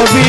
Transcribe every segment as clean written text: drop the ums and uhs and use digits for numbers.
ছবি।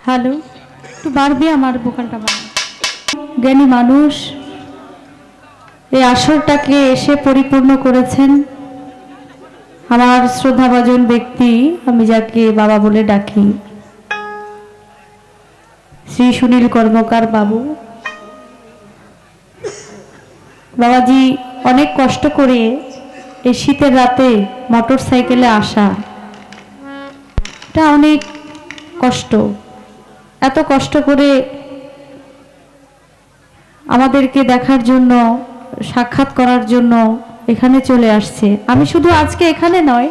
হ্যালো, একটু বাড়বে আমার বোকালটা বাড়বে। জ্ঞানী মানুষ এই আসরটাকে এসে পরিপূর্ণ করেছেন। আমার শ্রদ্ধাভাজন ব্যক্তি, আমি যাকে বাবা বলে ডাকি, শ্রী সুনীল কর্মকার বাবু। বাবাজি অনেক কষ্ট করে এই শীতের রাতে মোটর সাইকেলে আসা, এটা অনেক কষ্ট। এত কষ্ট করে আমাদেরকে দেখার জন্য, সাক্ষাৎ করার জন্য এখানে চলে আসছে। আমি শুধু আজকে এখানে নয়,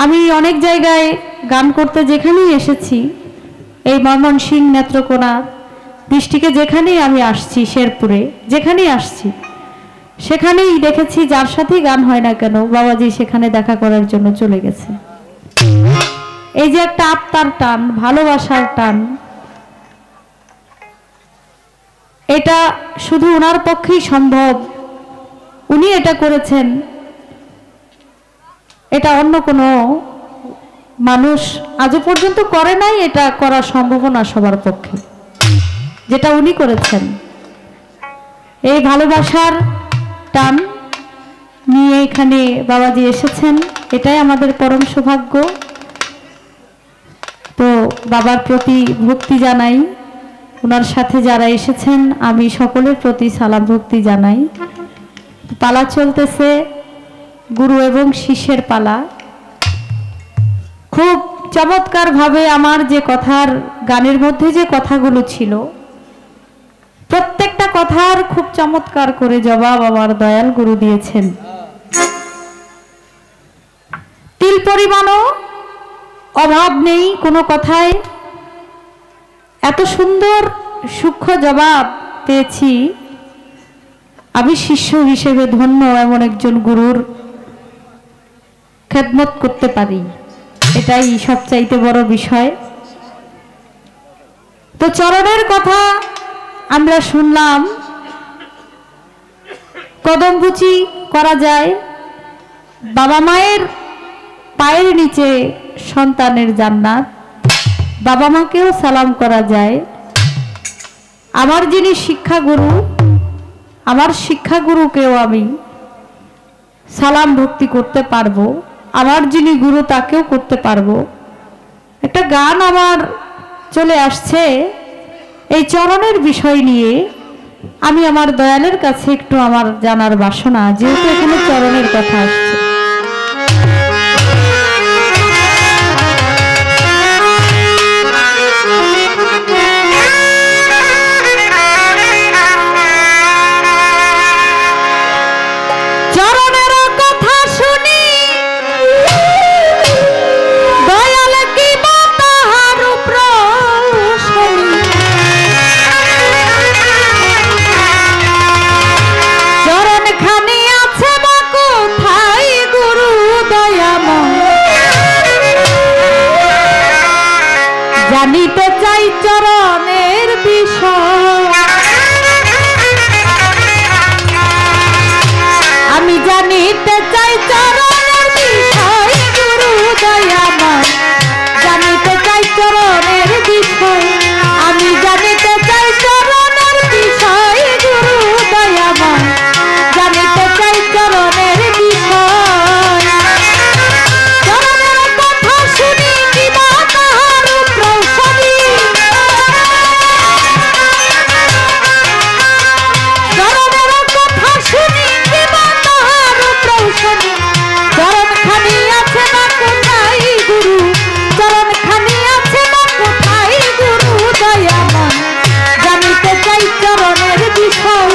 আমি অনেক জায়গায় গান করতে যেখানেই এসেছি, এই ময়মনসিংহ, নেত্রকোনা ডিস্ট্রিক্টে যেখানেই আমি আসছি, শেরপুরে যেখানেই আসছি, সেখানেই দেখেছি যার সাথেই গান হয় না কেন বাবাজি সেখানে দেখা করার জন্য চলে গেছে। এই যে একটা আত্মার টান, ভালোবাসার টান, এটা শুধু ওনার পক্ষেই সম্ভব। উনি এটা করেছেন, এটা অন্য কোনো মানুষ আজও পর্যন্ত করে নাই। এটা করা সম্ভব না সবার পক্ষে, যেটা উনি করেছেন। এই ভালোবাসার টান নিয়ে এখানে বাবাজি এসেছেন, এটাই আমাদের পরম সৌভাগ্য। তো বাবার প্রতি ভক্তি জানাই, ওনার সাথে যারা এসেছেন আমি সকলের প্রতি সালাম ভক্তি জানাই। পালা চলতেছে গুরু এবং শিষ্যের পালা। খুব চমৎকার ভাবে আমার যে কথার, গানের মধ্যে যে কথাগুলো ছিল, প্রত্যেকটা কথার খুব চমৎকার করে জবাব আমার দয়াল গুরু দিয়েছেন। তিল পরিমাণও অভাব নেই কোনো কথায়। এত সুন্দর সূক্ষ্ম জবাব পেয়েছি। আমি শিষ্য হিসেবে ধন্য, এমন একজন গুরুর খেদমত করতে পারি, এটাই সবচাইতে বড় বিষয়। তো চরণের কথা আমরা শুনলাম, কদমবুচি করা যায়, বাবা মায়ের পায়ের নিচে সন্তানের জান্নাত, বাবা মাকেও সালাম করা যায়। আমার যিনি শিক্ষাগুরু, আমার শিক্ষাগুরুকেও আমি সালাম ভক্তি করতে পারবো, আমার যিনি গুরু তাকেও করতে পারবো। একটা গান আমার চলে আসছে এই চরণের বিষয় নিয়ে। আমি আমার দয়ালের কাছে একটু আমার জানার বাসনা, যেহেতু এখানে চরণের কথা আসছে। চরণের বিষয় আমি জানিতে চাই চরণের বিষয় গুরু দয়াময় জানিতে চাই চরণের বিষয় আমি জানিতে চাই চরণের বিষয় গুরু দয়াময় জানিতে চাই চরণের বিষয় চরণের কথা শুনি কিবা তাহার প্রসাদী চরণের কথা শুনি কিবা তাহার প্রসাদী চরণ খানি আছে না কোথায় গুরু চরণ খানি আছে না কোথায় গুরু দয়াময় জানিতে চাই চরণের বিষয়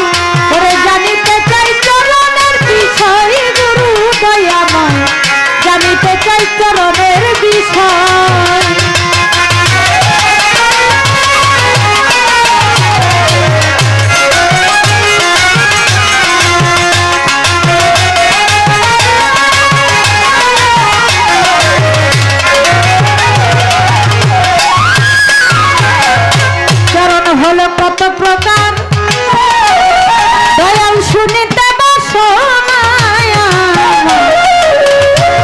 ওরে জানিতে চাই চরণের বিষয় গুরু দয়াময় জানিতে চাই চরণের বিষয় চরণ হলো কত প্রকার দয়াল শুনিতে বাসনায়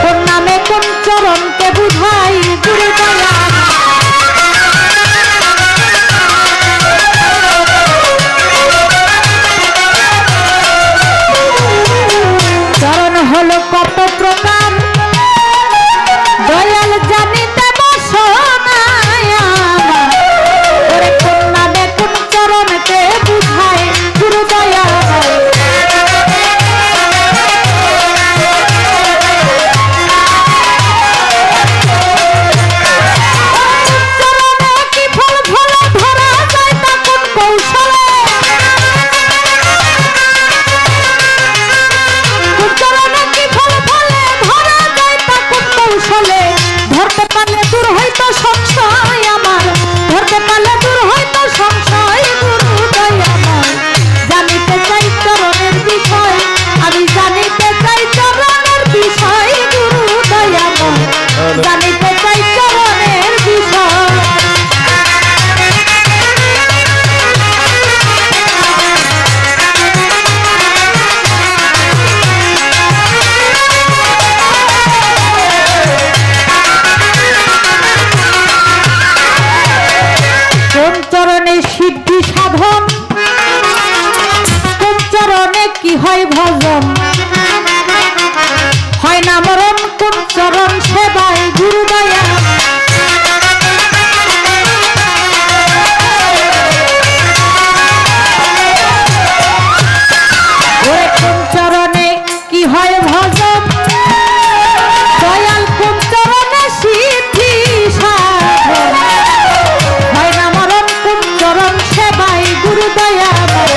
কোন নামে কোন চরণকে বুঝাই গুরু দয়াল চরণ হলো কত প্রকার দয়াল জানিতে বাসনায় ওরে কোন নামে কোন চরণকে বুঝাই গুরু দয়াল চরণে কি ফল ফলে ধরা যায় তা কোন কৌশলে চরণে কি ফল ফলে ধরা যায় তা কোন কৌশলে ধরতে পারলে দূর হইতো সংশয় আমার ধরতে পারলে দূর হইতো সংশয় গুরু দয়াময় জানিতে চাই চরণের বিষয় আমি জানিতে চাই চরণের বিষয় গুরু দয়াময় জানিতে চাই চরণের বিষয় কোন চরণে সিদ্ধি সাধন কোন চরণে কি হয় ভজন হয় না মরণ কোন চরণ সেবায় গুরু দয়া ওরে কোন চরণে কি হয় ভজন দয়াল কোন চরণে সিদ্ধি সাধন হয় না মরণ কোন চরণ সেবায় গুরু দয়াময়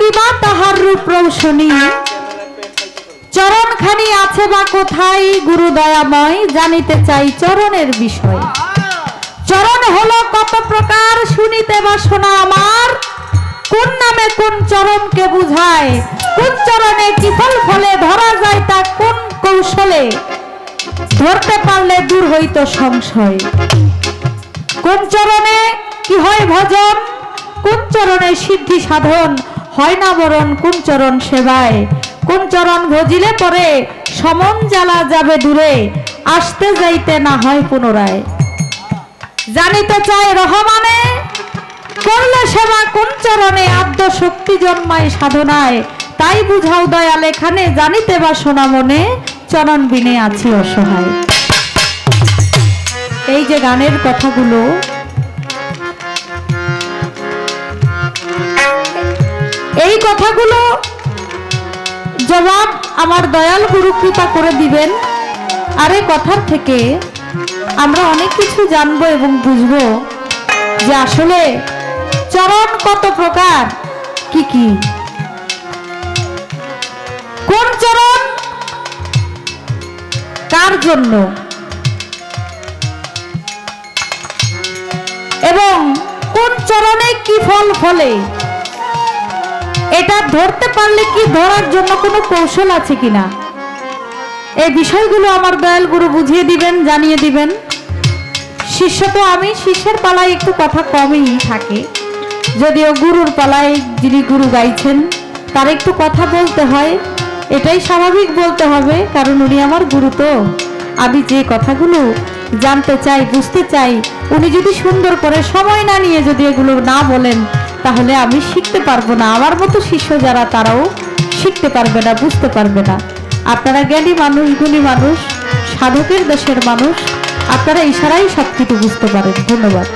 কিবা তাহার রূপ রৌশনী, চরণখানি আছে বা কোথায় গুরু দয়াময়, জানিতে চাই চরণের বিষয়। চরণ হলো কত প্রকার, শুনিতে বাসনা আমার, কোন নামে কোন চরণকে বুঝায়, কোন চরণে কি ফল ফলে, ধরা যায় তা কোন কৌশলে, ধরতে পারলে দূর হইত সংশয়। কোন চরণে কি হয় ভজন, কোন চরণে সিদ্ধি সাধন, হয় না বরণ কোন চরণ সেবায়, কোন চরণ ভজিলে পরে সমন জ্বালা যাবে দূরে, আসতে যাইতে না হয় পুনরায়। জানিতে চায় রহমানে, করলে সেবা কোন চরণে, আদ্য শক্তি জন্মায় সাধনায়, তাই বুঝাও দয়াল এখানে, জানিতে বাসনা মনে, চরণ বিনে আছি অসহায়। এই যে গানের কথাগুলো, এই কথাগুলো জবাব আমার দয়াল গুরু কৃপা করে দিবেন। আর এই কথার থেকে আমরা অনেক কিছু জানবো এবং বুঝবো যে আসলে চরণ কত প্রকার, কি কি, কোন চরণ কার জন্য, এবং কোন চরণে কি ফল ফলে, এটা ধরতে পারলে কি ধরার জন্য কোনো কৌশল আছে কিনা, এই বিষয়গুলো আমার দয়াল গুরু বুঝিয়ে দিবেন, জানিয়ে দিবেন। শিষ্য তো আমি, শিষ্যের পালায় একটু কথা কমই থাকে, যদিও গুরুর পালায় যিনি গুরু গাইছেন তার একটু কথা বলতে হয়, এটাই স্বাভাবিক বলতে হবে, কারণ উনি আমার গুরু। তো আমি যে কথাগুলো জানতে চাই, বুঝতে চাই, উনি যদি সুন্দর করে সময় না নিয়ে যদি এগুলো না বলেন, তাহলে আমি শিখতে পারবো না। আমার মতো শিষ্য যারা, তারাও শিখতে পারবে না, বুঝতে পারবে না। আপনারা জ্ঞানী মানুষ, গুণী মানুষ, সাধকের দেশের মানুষ, আপনারা ইশারাই সবকিছু বুঝতে পারেন। ধন্যবাদ।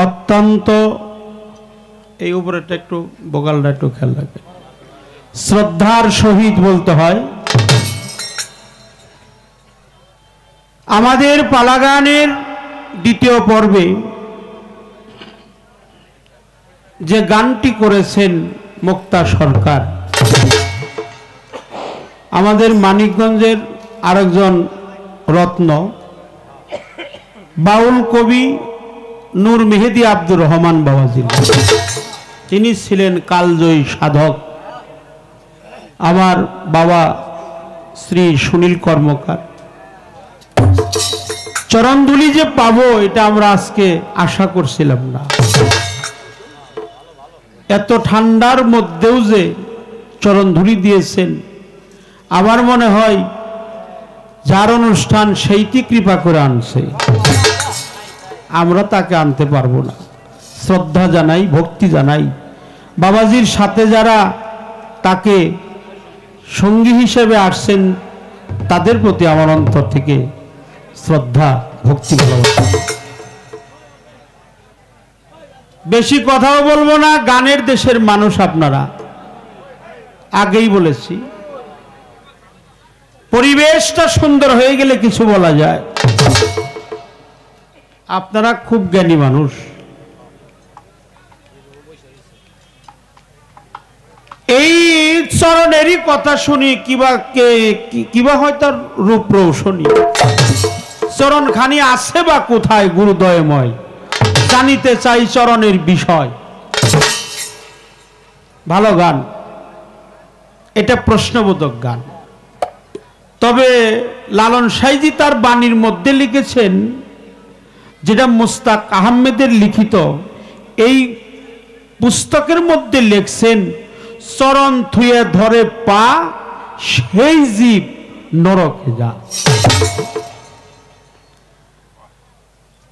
অত্যন্ত এই উপরেটা একটু বোকালটা একটু খেয়াল রাখবে, শ্রদ্ধার সহিত বলতে হয়। আমাদের পালাগানের দ্বিতীয় পর্বে যে গানটি করেছেন মুক্তা সরকার, আমাদের মানিকগঞ্জের আরেকজন রত্ন বাউল কবি নূর মেহেদি আব্দুর রহমান বাবাজি, তিনি ছিলেন কালজয়ী সাধক। আমার বাবা শ্রী সুনীল কর্মকার। চরণধুলি যে পাবো এটা আমরা আজকে আশা করছিলাম না। এত ঠান্ডার মধ্যেও যে চরণধুলি দিয়েছেন, আমার মনে হয় যার অনুষ্ঠান সেইটি কৃপা করে আনছে, আমরা তাকে আনতে পারবো না। শ্রদ্ধা জানাই, ভক্তি জানাই। বাবাজির সাথে যারা তাকে সঙ্গী হিসেবে আসছেন তাদের প্রতি আমার অন্তর থেকে শ্রদ্ধা, ভক্তি, ভালোবাসা। বেশি কথাও বলবো না, গানের দেশের মানুষ আপনারা, আগেই বলেছি। পরিবেশটা সুন্দর হয়ে গেলে কিছু বলা যায়। আপনারা খুব জ্ঞানী মানুষ। এই চরণেরই কথা শুনি কিবা হয় তার রূপ রৌশনী। চরণ খানি আছে বা কোথায় গুরুদয়ময়, জানিতে চাই চরণের বিষয়। ভালো গান, এটা প্রশ্নবোধক গান। তবে লালন সাইজি তার বাণীর মধ্যে লিখেছেন, যেটা মুস্তাক আহমেদের লিখিত, এই পুস্তকের মধ্যে লিখছেন, চরণ থুয়ে ধরে পা সেই জীব নরকে যা।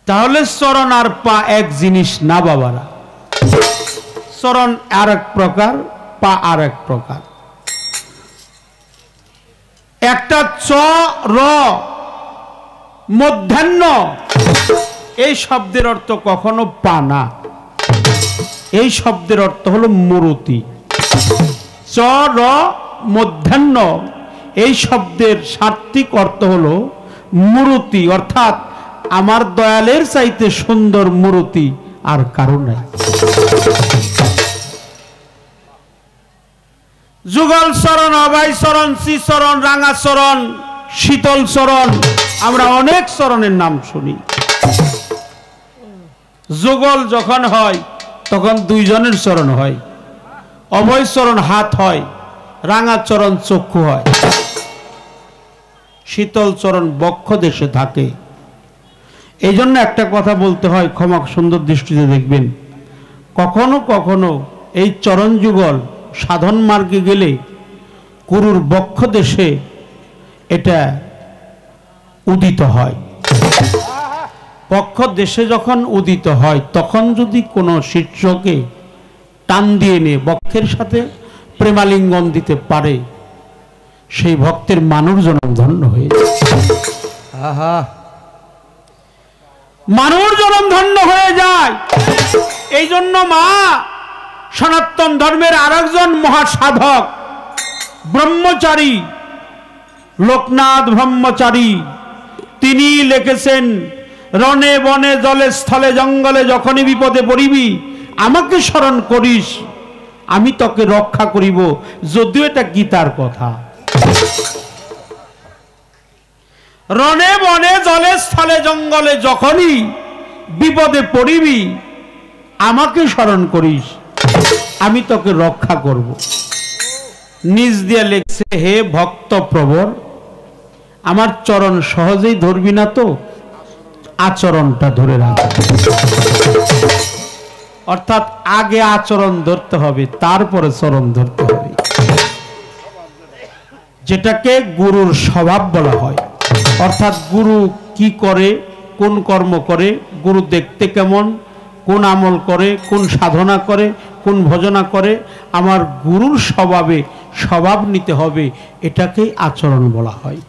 তাহলে চরণ আর পা এক জিনিস না বাবারা। চরণ আর এক প্রকার, পা আর এক প্রকার। একটা চ র মধ্যাহ্ন, এই শব্দের অর্থ কখনো পা না, এই শব্দের অর্থ হলো মূরতি। চ র মধ্যাহ্ন এই শব্দের সার্থিক অর্থ হলো মূরতি, অর্থাৎ আমার দয়ালের চাইতে সুন্দর মূরতি আর কারো নাই। যুগল চরণ, অভয় চরণ, শ্রীচরণ, রাঙা চরণ, শীতল চরণ, আমরা অনেক চরণের নাম শুনি। যুগল যখন হয় তখন দুইজনের চরণ হয়, অভয় চরণ হাত হয়, রাঙা চরণ চক্ষু হয়, শীতল চরণ বক্ষ দেশে থাকে। এই জন্য একটা কথা বলতে হয়, ক্ষমা সুন্দর দৃষ্টিতে দেখবেন। কখনো কখনো এই চরণ যুগল সাধন মার্গে গেলে গুরুর বক্ষ দেশে এটা উদিত হয়। বক্ষ দেশে যখন উদিত হয় তখন যদি কোনো শিষ্যকে টান দিয়ে নিয়ে বক্ষের সাথে প্রেমালিঙ্গন দিতে পারে, সেই ভক্তের মানুষ জনম ধন্য হয়ে যায়। মানুষ জনম ধন্য হয়ে যায়। এই জন্য মা সনাতন ধর্মের আরেকজন মহাসাধক ব্রহ্মচারী লোকনাথ ব্রহ্মচারী, তিনি লিখেছেন, রণে বনে জলে স্থলে জঙ্গলে যখনই বিপদে পড়িবি আমাকে স্মরণ করিস, আমি তোকে রক্ষা করিব। যদিও এটা গীতার কথা। রণে বনে জলে স্থলে জঙ্গলে যখনই বিপদে পড়িবি আমাকে স্মরণ করিস, আমি তোকে রক্ষা করব। নিজ দিয়ে লিখছে, হে ভক্ত প্রবর, আমার চরণ সহজেই ধরবি না তো, আচরণটা ধরে রাখ। অর্থাৎ আগে আচরণ ধরতে হবে, তারপরে চরণ ধরতে হবে, যেটাকে গুরুর স্বভাব বলা হয়। অর্থাৎ গুরু কি করে, কোন কর্ম করে, গুরু দেখতে কেমন, কোন আমল করে, কোন সাধনা করে, কোন ভজনা করে, আমার গুরুর স্বভাবে স্বভাব নিতে হবে, এটাকেই আচরণ বলা হয়।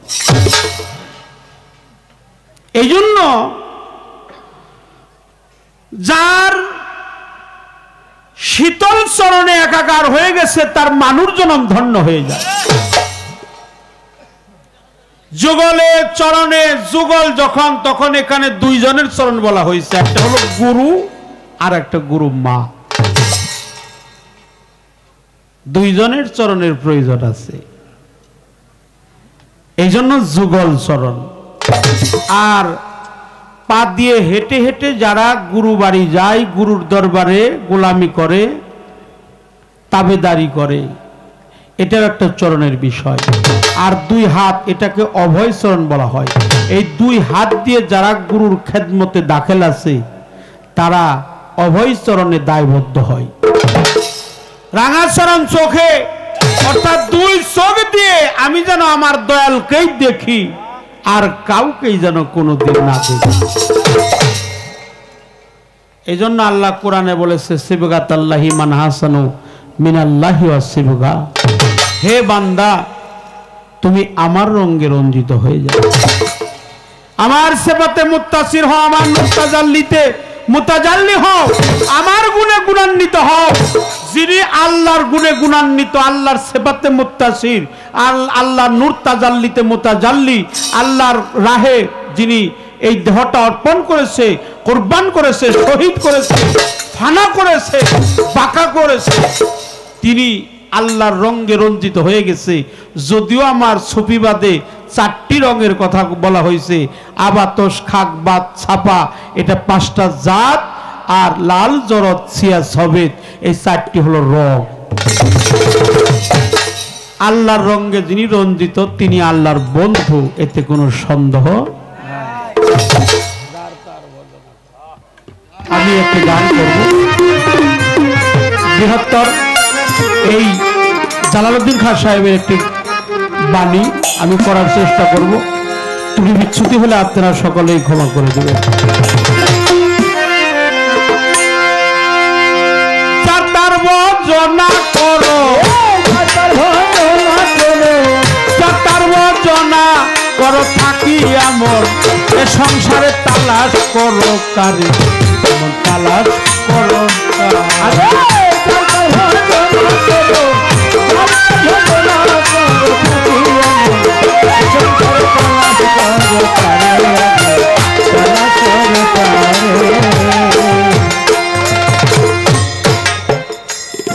এই জন্য যার শীতল চরণে একাকার হয়ে গেছে তার মানুষ জনম ধন্য হয়ে যায়। যুগলে চরণে যুগল যখন, তখন এখানে দুইজনের চরণ বলা হয়েছে, একটা হলো গুরু আর একটা গুরু মা। দুইজনের চরণের প্রয়োজন আছে, এই জন্য যুগল চরণ। আর পা দিয়ে হেঁটে হেঁটে যারা গুরু বাড়ি যায়, গুরুর দরবারে গোলামি করে, তাবেদারি করে, এটাও একটা চরণের বিষয়। আর দুই হাত, এটাকে অভয়চরণ বলা হয়। এই দুই হাত দিয়ে যারা গুরুর খেদমতে দাখিল আছে তারা অভয়চরণে দায়বদ্ধ হয়। রাঙাচরণ চোখে, অর্থাৎ দুই চোখ দিয়ে আমি যেন আমার দয়ালকেই দেখি, আর কাউকেই যেন কোনোদিন না দেখি। এই জন্য আল্লাহ কোরআনে বলেছে, সিবগাতাল্লাহি মান হাসানু মিনাল্লাহি ওয়া সিবগা, হে বান্দা তুমি আমার রঙে রঞ্জিত হয়ে যাও, আমার সেবাতে মুত্তাসির হও, আমার মুতাজাল্লিতে মুতাজাল্লি হও, আমার গুণে গুণান্বিত হও। যিনি আল্লাহর গুণে গুণান্বিত, আল্লাহর সেবাতে মুত্তাসির, আল্লাহর নূর তাজাল্লিতে মুতাজাল্লি, আল্লাহর রাহে যিনি এই দেহটা অর্পণ করেছে, কুরবান করেছে, শহীদ করেছে, ফানা করেছে, বাঁকা করেছে, তিনি আল্লাহর রঙে রঞ্জিত হয়ে গেছে। যদিও আমার সুফিবাদে 4টি রঙের কথা বলা হয়েছে, আবাতস, খাকবাত, ছাপা, এটা 5টা জাত, আর লাল, জরদ, ছিয়া, সবেদ, এই 4টি হলো রং। আল্লাহর রঙে যিনি রঞ্জিত তিনি আল্লাহর বন্ধু, এতে কোনো সন্দেহ। আমি একটি গান করব, বৃহত্তর এই জালালউদ্দিন খান সাহেবের একটি বাণী আমি করার চেষ্টা করব। ত্রুটি বিচ্ছুতি হলে আপনারা সকলেই ক্ষমা করে দেবেন। চাতার বজনা করো, চাতার বজনা করো থাকি আমর, এ সংসারে তালাশ করো কারে, তালাশ করো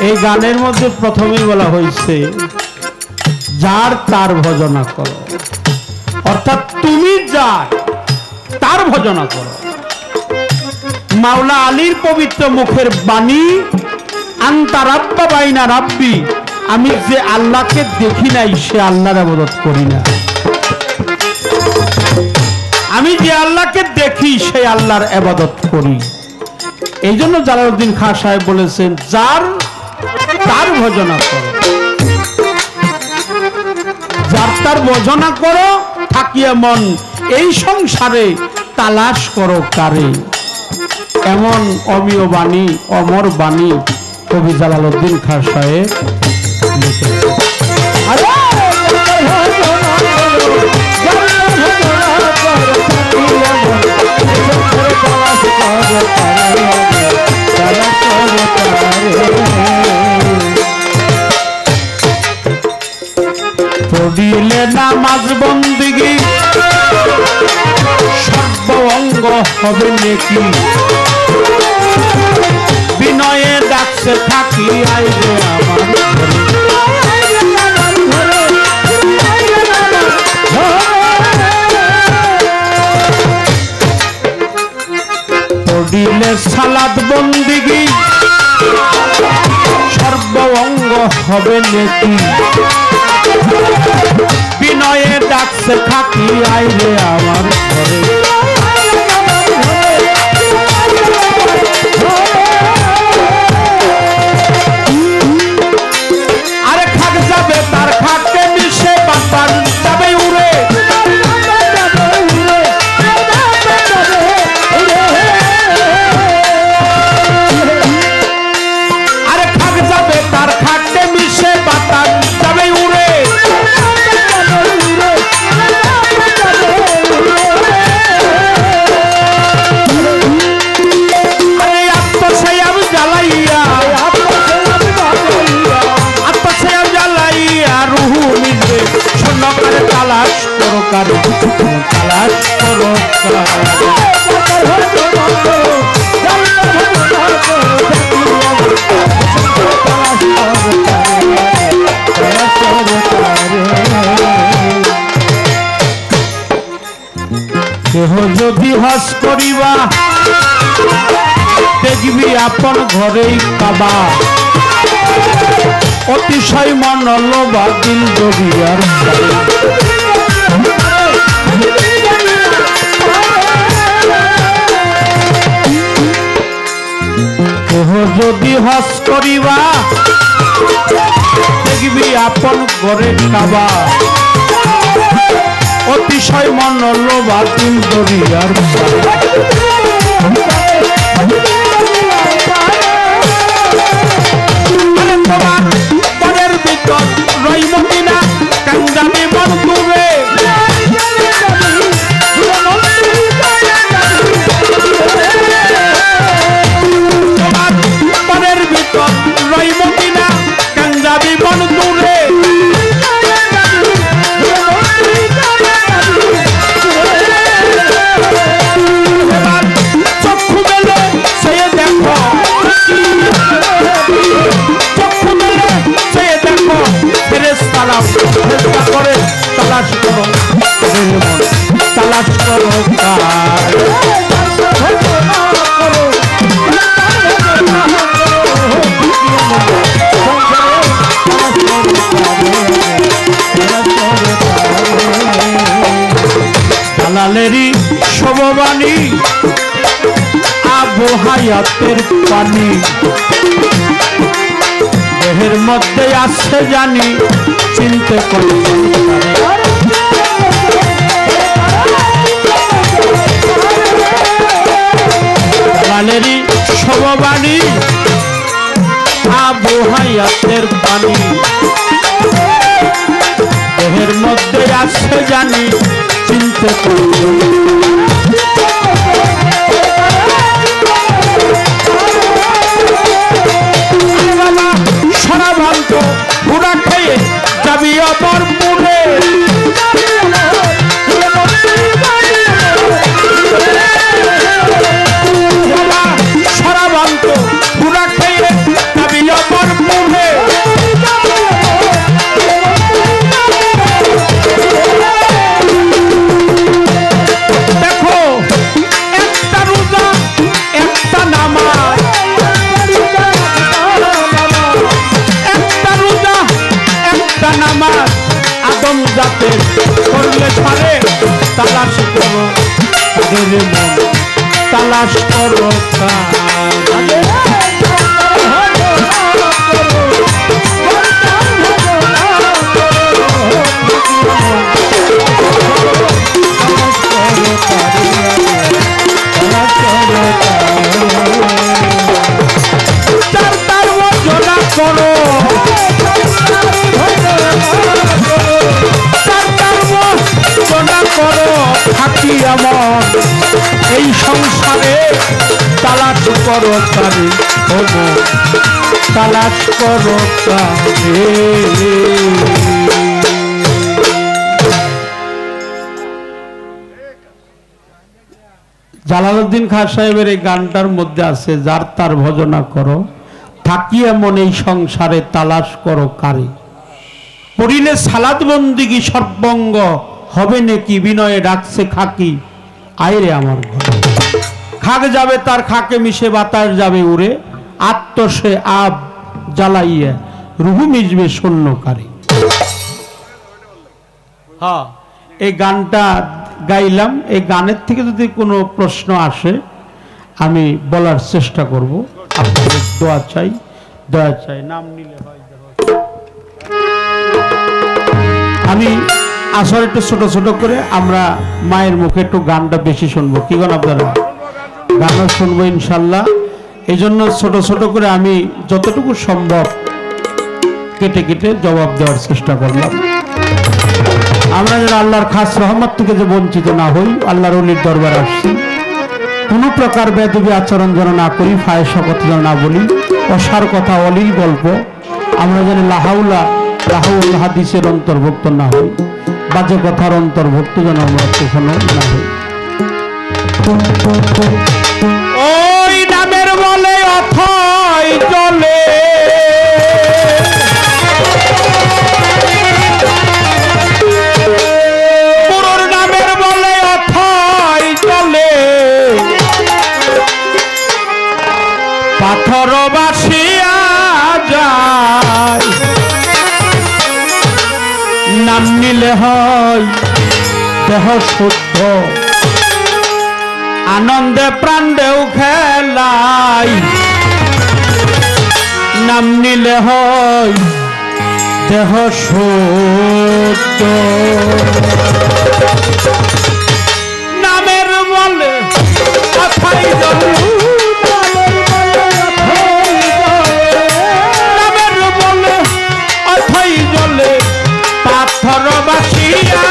এই গানের মধ্যে প্রথমেই বলা হয়েছে যার তার ভজনা করো, অর্থাৎ তুমি যার তার ভজনা করো। মাওলা আলীর পবিত্র মুখের বাণী, আন্তা রাব্বা বাইনা রাব্বি, আমি যে আল্লাহকে দেখি নাই সে আল্লাহর ইবাদত করি না, আমি যে আল্লাহকে দেখি সেই আল্লাহর ইবাদত করি। এই জন্য জালালউদ্দিন খান সাহেব বলেছেন যার তার ভজনা করো, যার তার ভজনা করো থাকিয়া মন, এই সংসারে তালাশ করো কারে। এমন অমীয় বাণী, অমর বাণী কবি জালালউদ্দিন খান সাহেব লিখেছেন। পড়িলে নামাজ বন্দিগি সর্ব অঙ্গ হবে নেকি, বিনয়ে ডাকছে থাকি আইরে আমার পড়িলে সালাত বন্দিগি সর্ব অঙ্গ হবে নেকি, বিনয়ে ডাকছে থাকি আইরে আমার ঘরে। আরে খাক যাবে তার খাকে মিশে বাতান যাবে উড়ে, আরে খাক যাবে তার খাকে মিশে বাতান যাবে উড়ে। তালাশ করো কারে, তালাশ করো কেহ যদি হজ করিবা দেখবি আপন ঘরেই কাবা, অতিশয় মনল বাদিল দরিয়ার যদি হজ করিবা দেখবি আপন ঘরে খাবা অতিশয় মনল বাদিল দরিয়ার তোমার মনের ভিতর রইব কিনা কাঙ্গামি বন্ধুরে তোমার মনের ভিতর রইব কিনা কাঙ্গামি বন্ধুরে চক্ষু মেলে সে দেখো করে তালাশ করো তালাশ করো দালালেরই শোভবাণী আবু হায়াতের পানি দেহের মধ্যে আসছে জানি চিনতে করি দালালেরই শোভবাণী আবু হায়াতের পানি দেহের মধ্যে আসছে জানি চিনতে করি সরাভান্ত পুরা খেয়ে যাবি অপর পুরে সরাভান্ত পুরা খেয়ে যাবি অপর পুরে দেখো একটা রোজা একটা নামাজ নামাজ আদম জাতের করলে পারে তালাশ করো তাদের মন তালাশ করো করো করো থাকি আমার এই সংসারে তালাশ করো তারে তালাশ করো তারে জালালউদ্দিন খাঁ সাহেবের এই গানটার মধ্যে আছে যার তার ভজনা করো থাকি এমন এই সংসারে তালাশ করো কারে পড়িলে সালাত বন্দিগি সর্বঙ্গ হবে নাকি বিনয়ে ডাকছে খাকি আইরে আমার ঘরে খাক যাবে তার খাকে মিশে বাতাস যাবে উড়ে আত্মসে আব জ্বালাইয়া রুহু মিশবে শূন্যকারে হ্যাঁ এই গানটা গাইলাম এই গানের থেকে যদি কোনো প্রশ্ন আসে আমি বলার চেষ্টা করব আপনাদের দোয়া চাই নাম নিলে হয় আমি আসলে একটু ছোট ছোট করে আমরা মায়ের মুখে একটু গানটা বেশি শুনবো কি গান আপনারা গানও শুনবো ইনশাল্লাহ এই জন্য ছোট ছোট করে আমি যতটুকু সম্ভব কেটে কেটে জবাব দেওয়ার চেষ্টা করলাম আমরা যারা আল্লাহর খাস রহমত থেকে যে বঞ্চিত না হই আল্লাহর ওলির দরবারে আসছি কোনো প্রকার বেদবি আচরণ যেন না করি ফায়সা কথা যেন না বলি অসার কথা অলির গল্প আমরা যেন লাহাউল হাদিসের অন্তর্ভুক্ত না হই বাজে কথার অন্তর্ভুক্ত যেন আমরা কখনো না হই ওই নামের বলে অথই চলে পুরোর নামের বলে অথই চলে পাথর বাসিয়া যায় নিলে হয় দেহ শুদ্ধ, আনন্দে প্রাণেও খেলাই, নাম নিলে হয় দেহ শুদ্ধ। নামের বলে কথাই জলে, নামের বলে অথই জলে পাথর বাসিয়া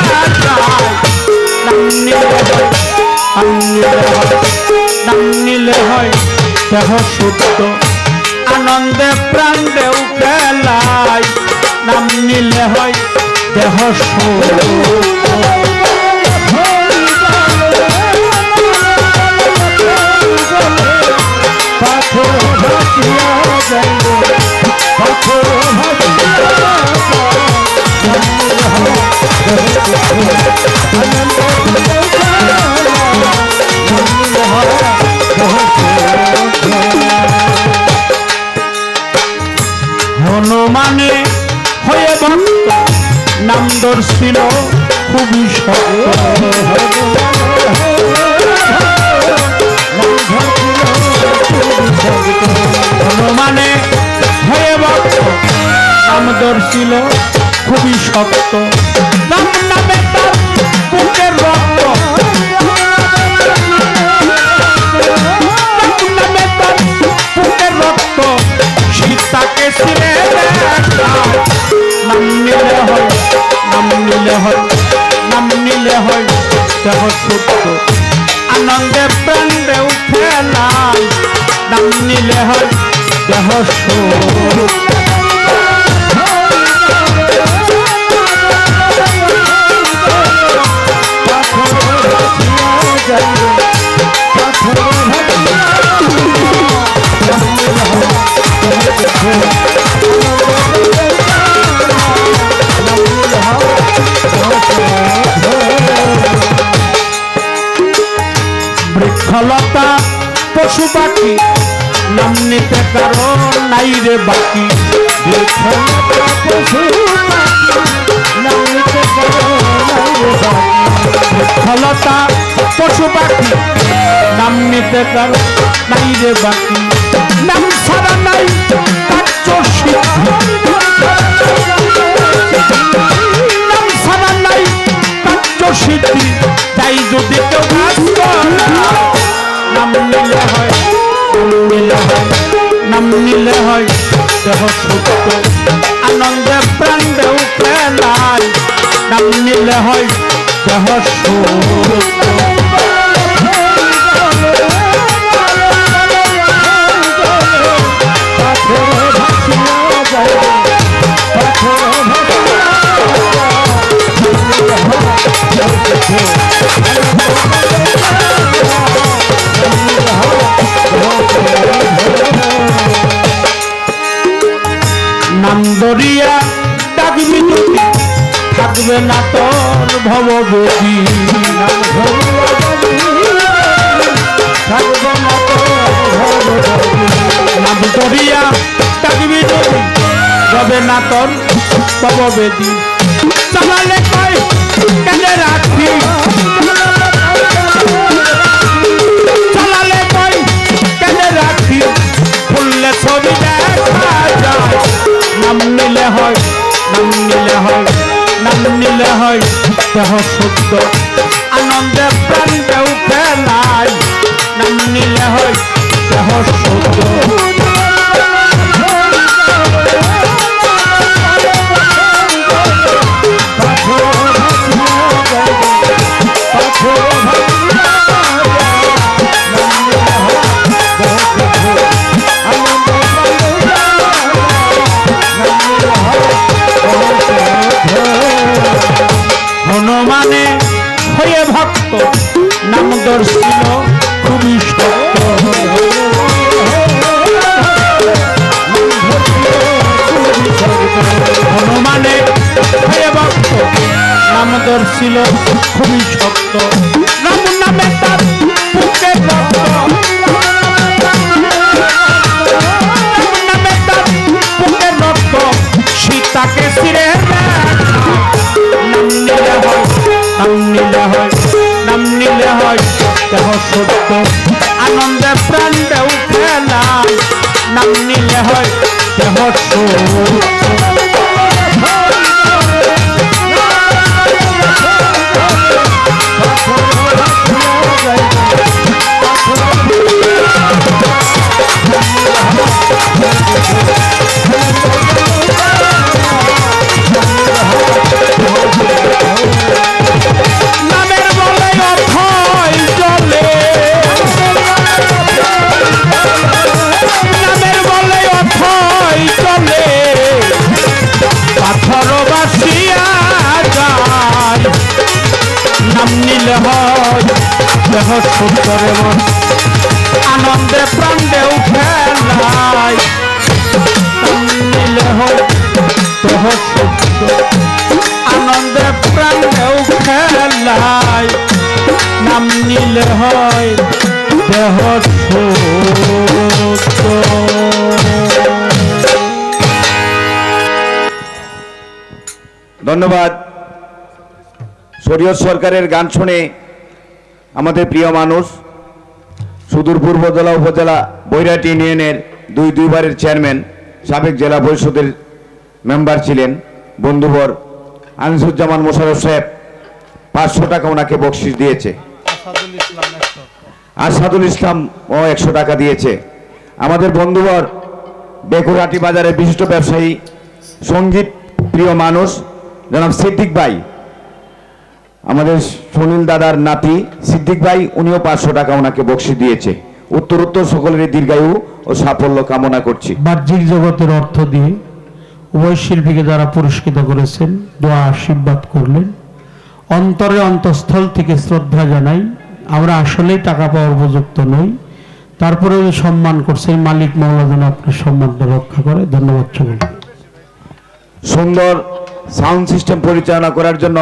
যায়। নাম নিলে হয়, নাম নিলে হয়, নাম নিলে হয় দেহ শুদ্ধ, আনন্দে প্রাণেও খেলাই, নাম নিলে হয় দেহ শুদ্ধ। হনুমানে হয়ে ভক্ত নাম দর্শিল খুবই শক্ত, হনুমানে হয়ে ভক্ত নাম দর্শিল খুবই শক্ত, নাম নামে তার বুকের রক্ত, নামে তার বুকের রক্ত সীতাকে ছিঁড়ে নাম নিলে হয়, নাম নিলে হয়, নাম নিলে হয় দেহ শুদ্ধ, আনন্দে প্রাণে উঠে নাই, নাম নিলে হয় দেহ শুদ্ধ। বৃক্ষলতা পশু পাখি নাম নিতে কারণ নাই রে বাকি, বৃক্ষলতা পশু পাখি নাম নিতে কারণ নাই রে বাকি, বৃক্ষলতা পশু পাখি নাম নিতে কারণ নাই রে বাকি, নাম ছাড়া নাই কার্য সিদ্ধি, নাম ছাড়া নাই কার্য সিদ্ধি, তাই যদি কেউ নাম নিলে হয়, নাম নিলে হয়, নাম নিলে হয় দেহ শুদ্ধ, আনন্দে প্রাণে উঠে নাই, নাম নিলে হয় দেহ শুদ্ধ। নাম দরিয়া ডাকবি যদি থাকবে না তোর ভববেদী, নাম দরিয়া ডাকবি যদি রবে না তোর ভববেদী, চালালে কয় কেনে রাখি, চালালে কয় কেনে রাখি, খুললে ছবি দেখা যায়, নাম নিলে হয়, নাম নিলে হয়, নাম নিলে হয় দেহ শুদ্ধ, আনন্দে প্রাণে উঠে নাই, নাম নিলে হয় দেহ শুদ্ধ। হনুমানে হয়ে ভক্ত নাম দর্শিল খুবই শক্ত, হনুমানে হয়ে ভক্ত নাম দর্শিল খুবই শক্ত, নাম নামে তার বুকে রক্ত, নামে তার বুকে রক্ত সীতাকে ছিঁড়ে নাম নাম নিলে হয়, নাম নিলে হয় দেহ সত্য, আনন্দে প্রাণ দেও খেলা, নাম নিলে হয় দেহ সত্য। দেহ সুন্দরে মন আনন্দে প্রাণে উঠেলাই, নিলে হয় দেহ সুস্থ, আনন্দে প্রাণে উঠেলাই, নাম নিলে হয় দেহ সুস্থ। ধন্যবাদ। শরীয়ত সরকারের গান শুনে আমাদের প্রিয় মানুষ, সুদূর পূর্ব জেলা উপজেলা বৈরাটি ইউনিয়নের দুইবারের চেয়ারম্যান, সাবেক জেলা পরিষদের মেম্বার ছিলেন বন্ধুবর আনিসুজ্জামান মোশাররফ সাহেব 500 টাকা ওনাকে বকশিশ দিয়েছে। আসাদুল ইসলাম ও 100 টাকা দিয়েছে। আমাদের বন্ধুবর বেকুরহাটি বাজারের বিশিষ্ট ব্যবসায়ী, সঙ্গীত প্রিয় মানুষ জনাব সিদ্দিক ভাই, আমাদের সুনীল দাদার নাতি সিদ্দিক ভাই, উনিও 500 টাকা ওনাকে বকশিশ দিয়েছে। উত্তরোত্তর সকলের দীর্ঘায়ু ও সাফল্য কামনা করছি। বাহ্যিক জগতের অর্থ দিয়ে উভয় শিল্পীকে যারা পুরস্কৃত করেছেন, দোয়া আশীর্বাদ করলেন, অন্তরে অন্তঃস্থল থেকে শ্রদ্ধা জানাই। আমরা আসলেই টাকা পাওয়ার উপযুক্ত নই, তারপরেও সম্মান করছেন, মালিক মাওলা যেন আপনার সম্মানটা রক্ষা করে। ধন্যবাদ সকলকে। সুন্দর সাউন্ড সিস্টেম পরিচালনা করার জন্য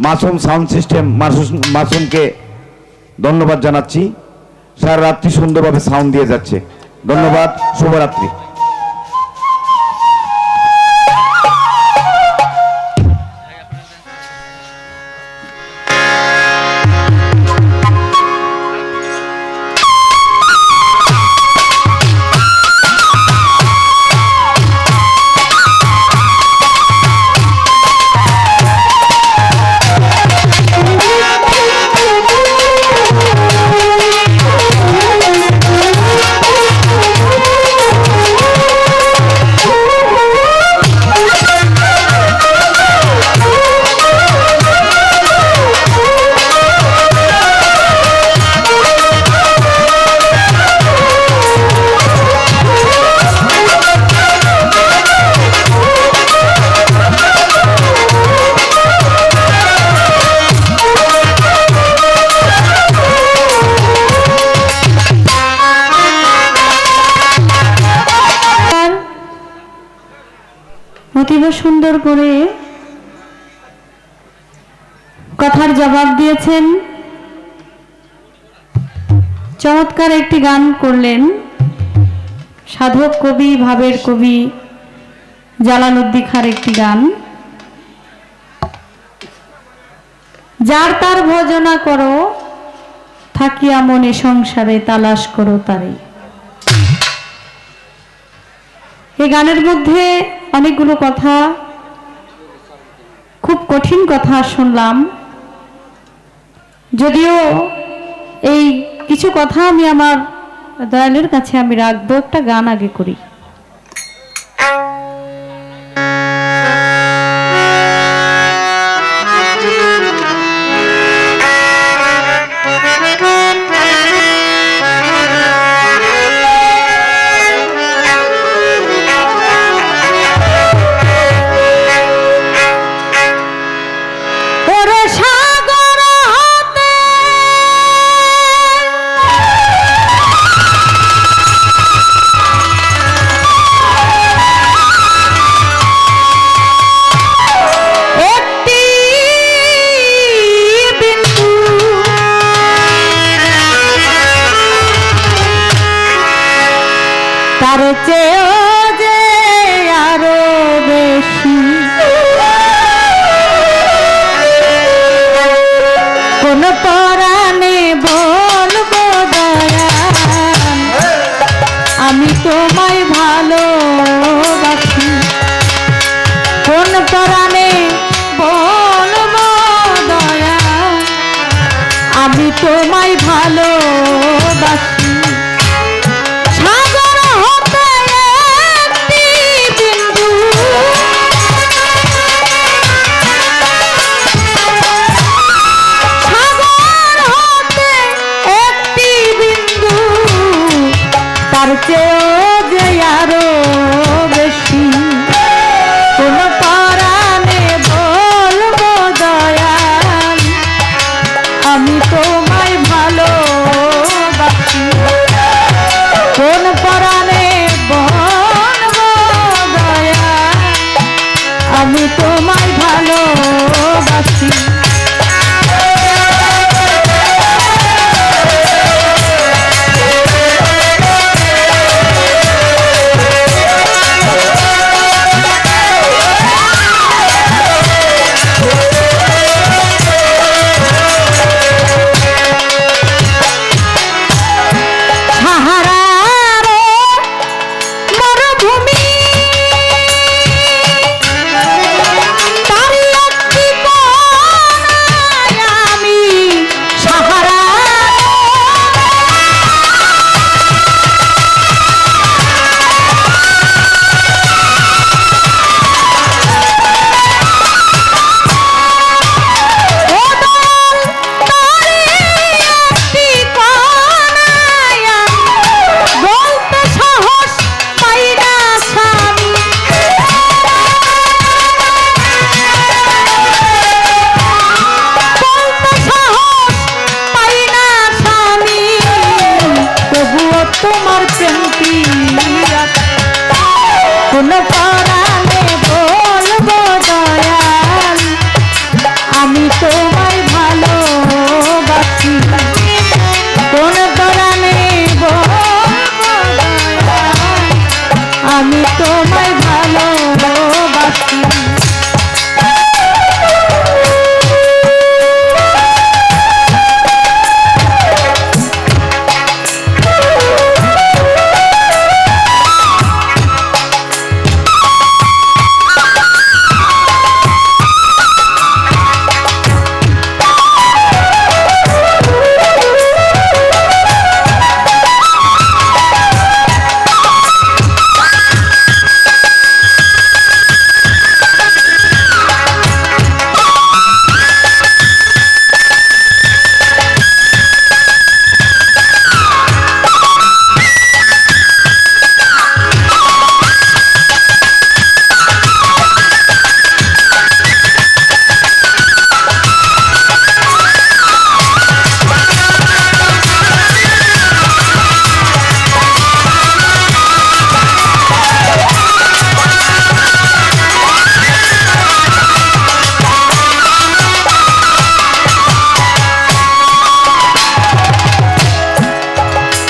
মাসুম সাউন্ড সিস্টেম মাসুমকে ধন্যবাদ জানাচ্ছি। সারা রাত্রি সুন্দরভাবে সাউন্ড দিয়ে যাচ্ছে। ধন্যবাদ। শুভরাত্রি। অতীব সুন্দর করে কথার জবাব দিয়েছেন, চমৎকার একটি গান করলেন। সাধক কবি, ভাবের কবি জালালউদ্দিন খাঁর একটি গান, যার তার ভজনা করো, থাকিয়া মনে সংসারে তালাশ করো তারে। এই গানের মধ্যে অনেকগুলো কথা, খুব কঠিন কথা শুনলাম। যদিও এই কিছু কথা আমি আমার দয়ালের কাছে আমি রাখবো, একটা গান আগে করি। আমি তোমায় ভালোবাসি সাগর হতে একটি বিন্দু সাগর হতে একটি বিন্দু তার চেয়েও যে আরো বেশি কোন পরাণে বলবো দয়াল আমি তোমায় ভালোবাসি কোন পরাণে বলবো দয়াল আমি তোমায় ভালোবাসি কোন পরাণে বলবো দয়াল আমি তোমায় ভালোবাসি কোন পরাণে বলবো দয়াল আমি তোমায় ভালোবাসি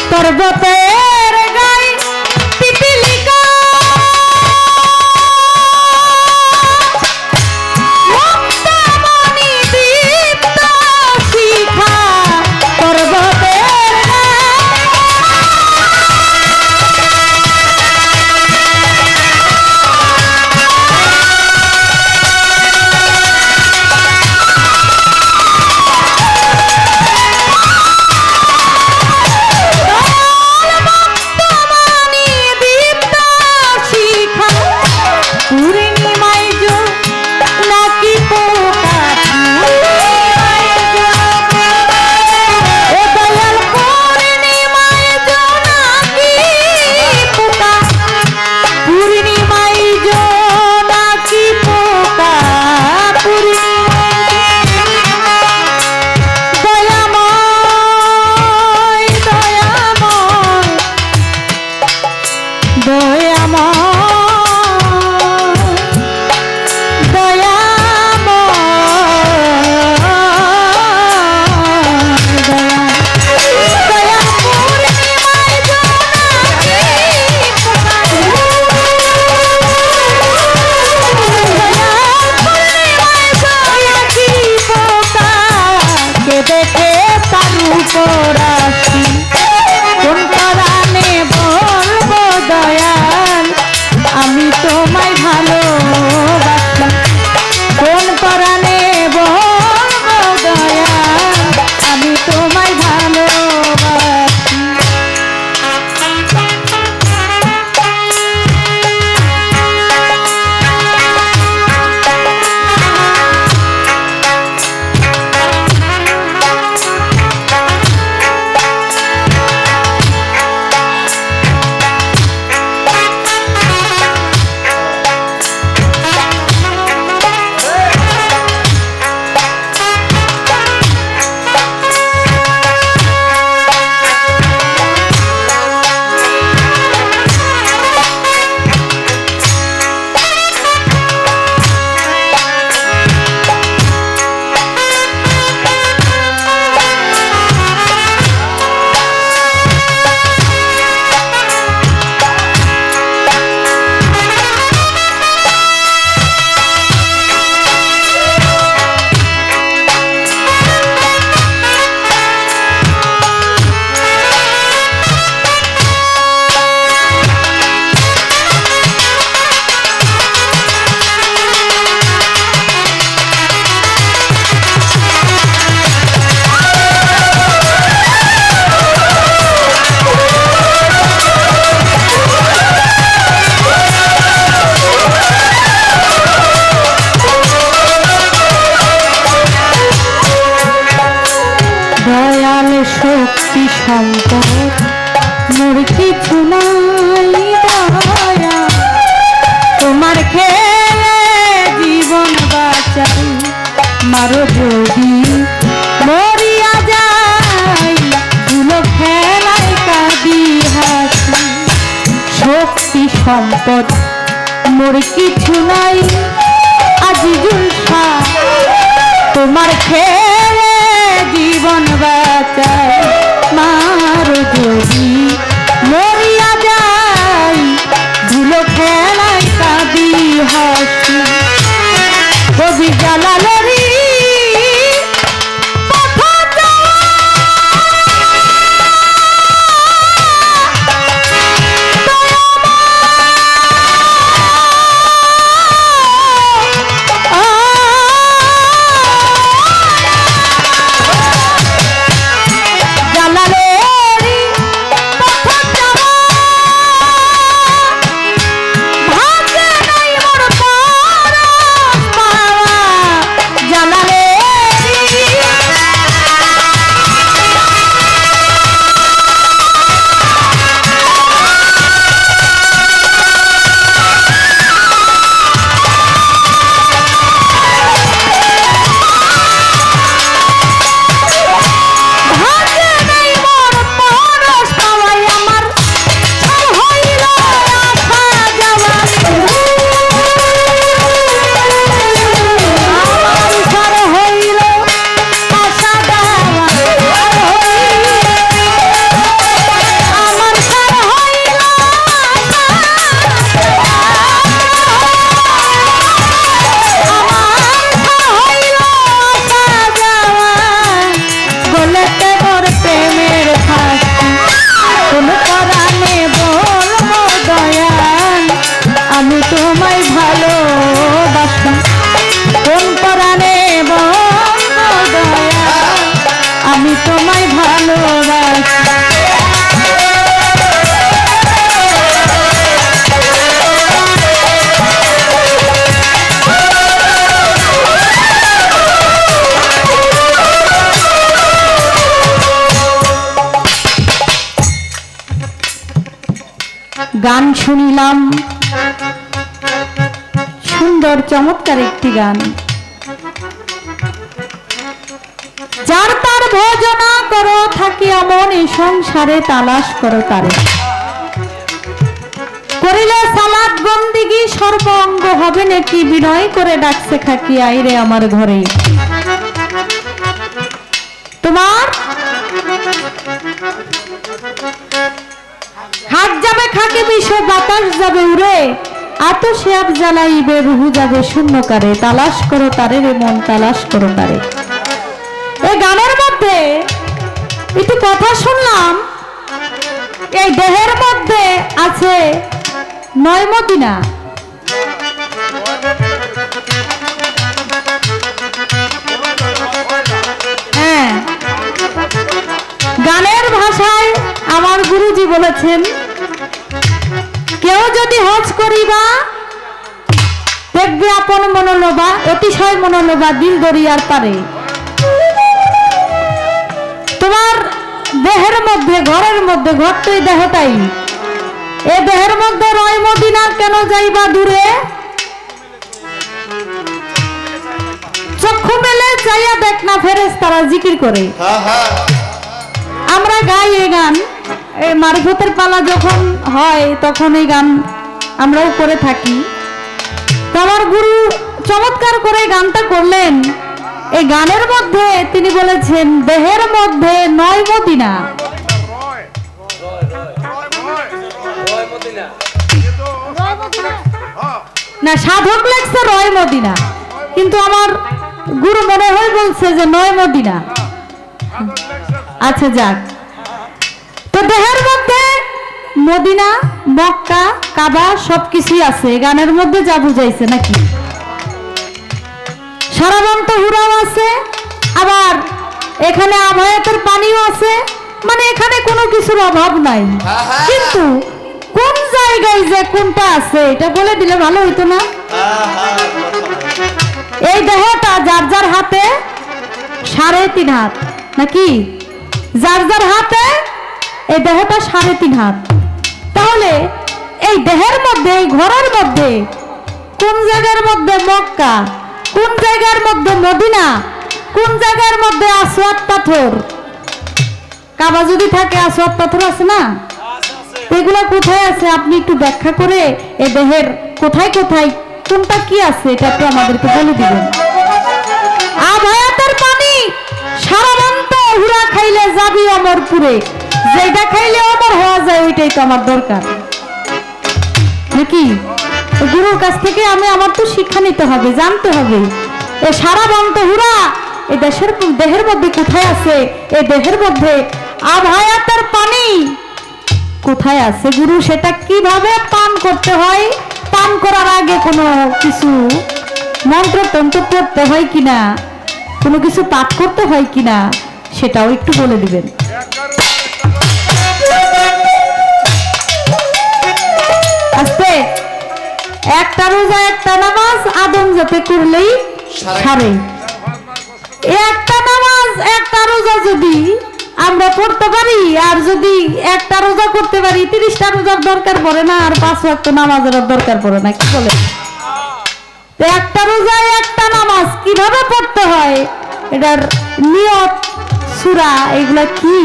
পর্বতের গায়ে পিপিলিকা মুক্তামণি দীপ্ত শিখা পর্বতের সম্পদ মোর কিছু নাই দয়া তোমার খেয়ে জীবন বাঁচাই মারো যদি মরিয়া যাই ধুলো খেলায় কাঁদি হাসি শক্তি সম্পদ মোর কিছু নাই আজিজুল শাহ তোমার খেয়ে জীবন বাঁচাই মারো যদি মরিয়া যাই ধুলো খেলায় কাঁদি হাসি কবি জালালেরই গান শুনিলাম সুন্দর চমৎকার একটি গান যার তার ভোজনা করো থাকি এমন এই সংসারে তালাশ করো তারে করিলে সালাত বন্দিগি সর্ব অঙ্গ হবে নাকি বিনয় করে ডাকছে খাকি আইরে আমার ঘরে তোমার হাত যাবে খাকে বিষ বাতাস যাবে উড়ে আতশিয়াব জ্বালাইবে রুহু যাবে শূন্যকারে তালাশ করো তারে রে মন তালাশ করো তারে এই গানের মধ্যে একটু কথা শুনলাম এই দেহের মধ্যে আছে 9 মদিনা হ্যাঁ গানের ভাষায় আমার গুরুজি বলেছেন কেউ যদি হজ করিবা দেখবে আপন মনোলোভা অতিশয় মনোলোভা দিল দরিয়ার পারে তোমার দেহের মধ্যে ঘরের মধ্যে ঘর তো এই দেহটাই এই দেহের মধ্যে 9 মদিনা কেন যাইবা দূরে চক্ষু মেলে চাইয়া দেখ না ফেরেশতারা জিকির করে আমরা গাই এই গান এই মারিফতের পালা যখন হয় তখন এই গান আমরাও করে থাকি তো আমার গুরু চমৎকার করে গানটা করলেন এই গানের মধ্যে তিনি বলেছেন দেহের মধ্যে 9 মদিনা না সাধক লেখছে 9 মদিনা কিন্তু আমার গুরু মনে হয় বলছে যে 9 মদিনা আচ্ছা যাক তো দেহের মধ্যে মদিনা মক্কা কাবা সবকিছুই আছে গানের মধ্যে যা বুঝাইছে নাকি সারাবন্ত হুরাও আছে আবার এখানে আভায়াতের পানিও আছে মানে এখানে কোনো কিছুর অভাব নাই কিন্তু কোন জায়গায় যে কোনটা আছে এটা বলে দিলে ভালো হইতো না এই দেহটা যার যার হাতে 3.5 হাত নাকি যার যার হাতে এই দেহটা 3.5 হাত। তাহলে এই দেহের মধ্যে, এই ঘরের মধ্যে কোন জায়গার মধ্যে মক্কা, কোন জায়গার মধ্যে মদিনা, কোন জায়গার মধ্যে আসওয়াদ পাথর? কাবা যদি থাকে আসওয়াদ পাথর আছে না? এগুলো কোথায় আছে আপনি একটু ব্যাখ্যা করে এই দেহের কোথায় কোথায় কোনটা কি আছে এটা একটু আমাদেরকে বলে দিবেন। আভায়াতের পানি সারাবন্ত হুরা খাইলে যাবি অমরপুরে, যেটা খাইলে অমর হওয়া যায় ওইটাই তো আমার দরকার নাকি? গুরুর কাছ থেকে আমার তো শিক্ষা নিতে হবে, জানতে হবে এই সারাবন্ত হুরা এই দেহের মধ্যে কোথায় আছে, এই দেহের মধ্যে আভায়াতের পানি কোথায় আছে গুরু, সেটা কিভাবে পান করতে হয়, পান করার আগে কোনো কিছু মন্ত্র তন্ত্র করতে হয় কিনা, কোনো কিছু পাঠ করতে হয় কিনা সেটাও একটু বলে দিবেন। আস্তে, একটা রোজা একটা নামাজ আদম যাতে করলেই সারে। একটা নামাজ একটা রোজা যদি আমরা পড়তে পারি, আর যদি একটা রোজা করতে পারি 30টা রোজার দরকার পড়ে না, আর 5 ওয়াক্ত নামাজের দরকার পড়ে না, কি বলে? একটা রোজায় একটা নামাজ কিভাবে পড়তে হয়, এটার নিয়ত সূরা এগুলা কি,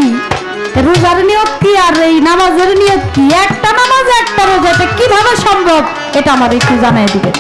রোজার নিয়ত কি আর এই নামাজের নিয়ত কি, একটা নামাজ একটা রোজা এটা কিভাবে সম্ভব এটা আমার একটু জানাই দিবেন।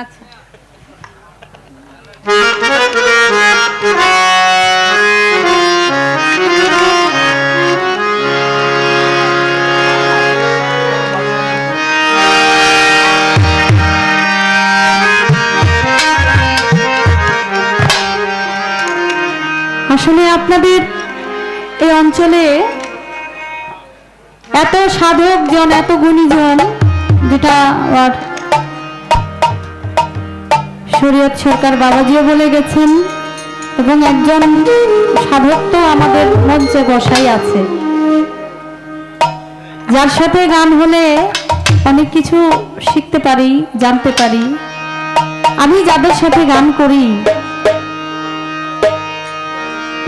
আচ্ছা, আসলে আপনাদের এই অঞ্চলে এত সাধকজন, এত গুণীজন, যেটা শরীয়ত সরকার বাবাজিও বলে গেছেন, এবং একজন সাধক তো আমাদের মঞ্চে বসাই আছে, যার সাথে গান হলে অনেক কিছু শিখতে পারি, জানতে পারি। আমি যাদের সাথে গান করি,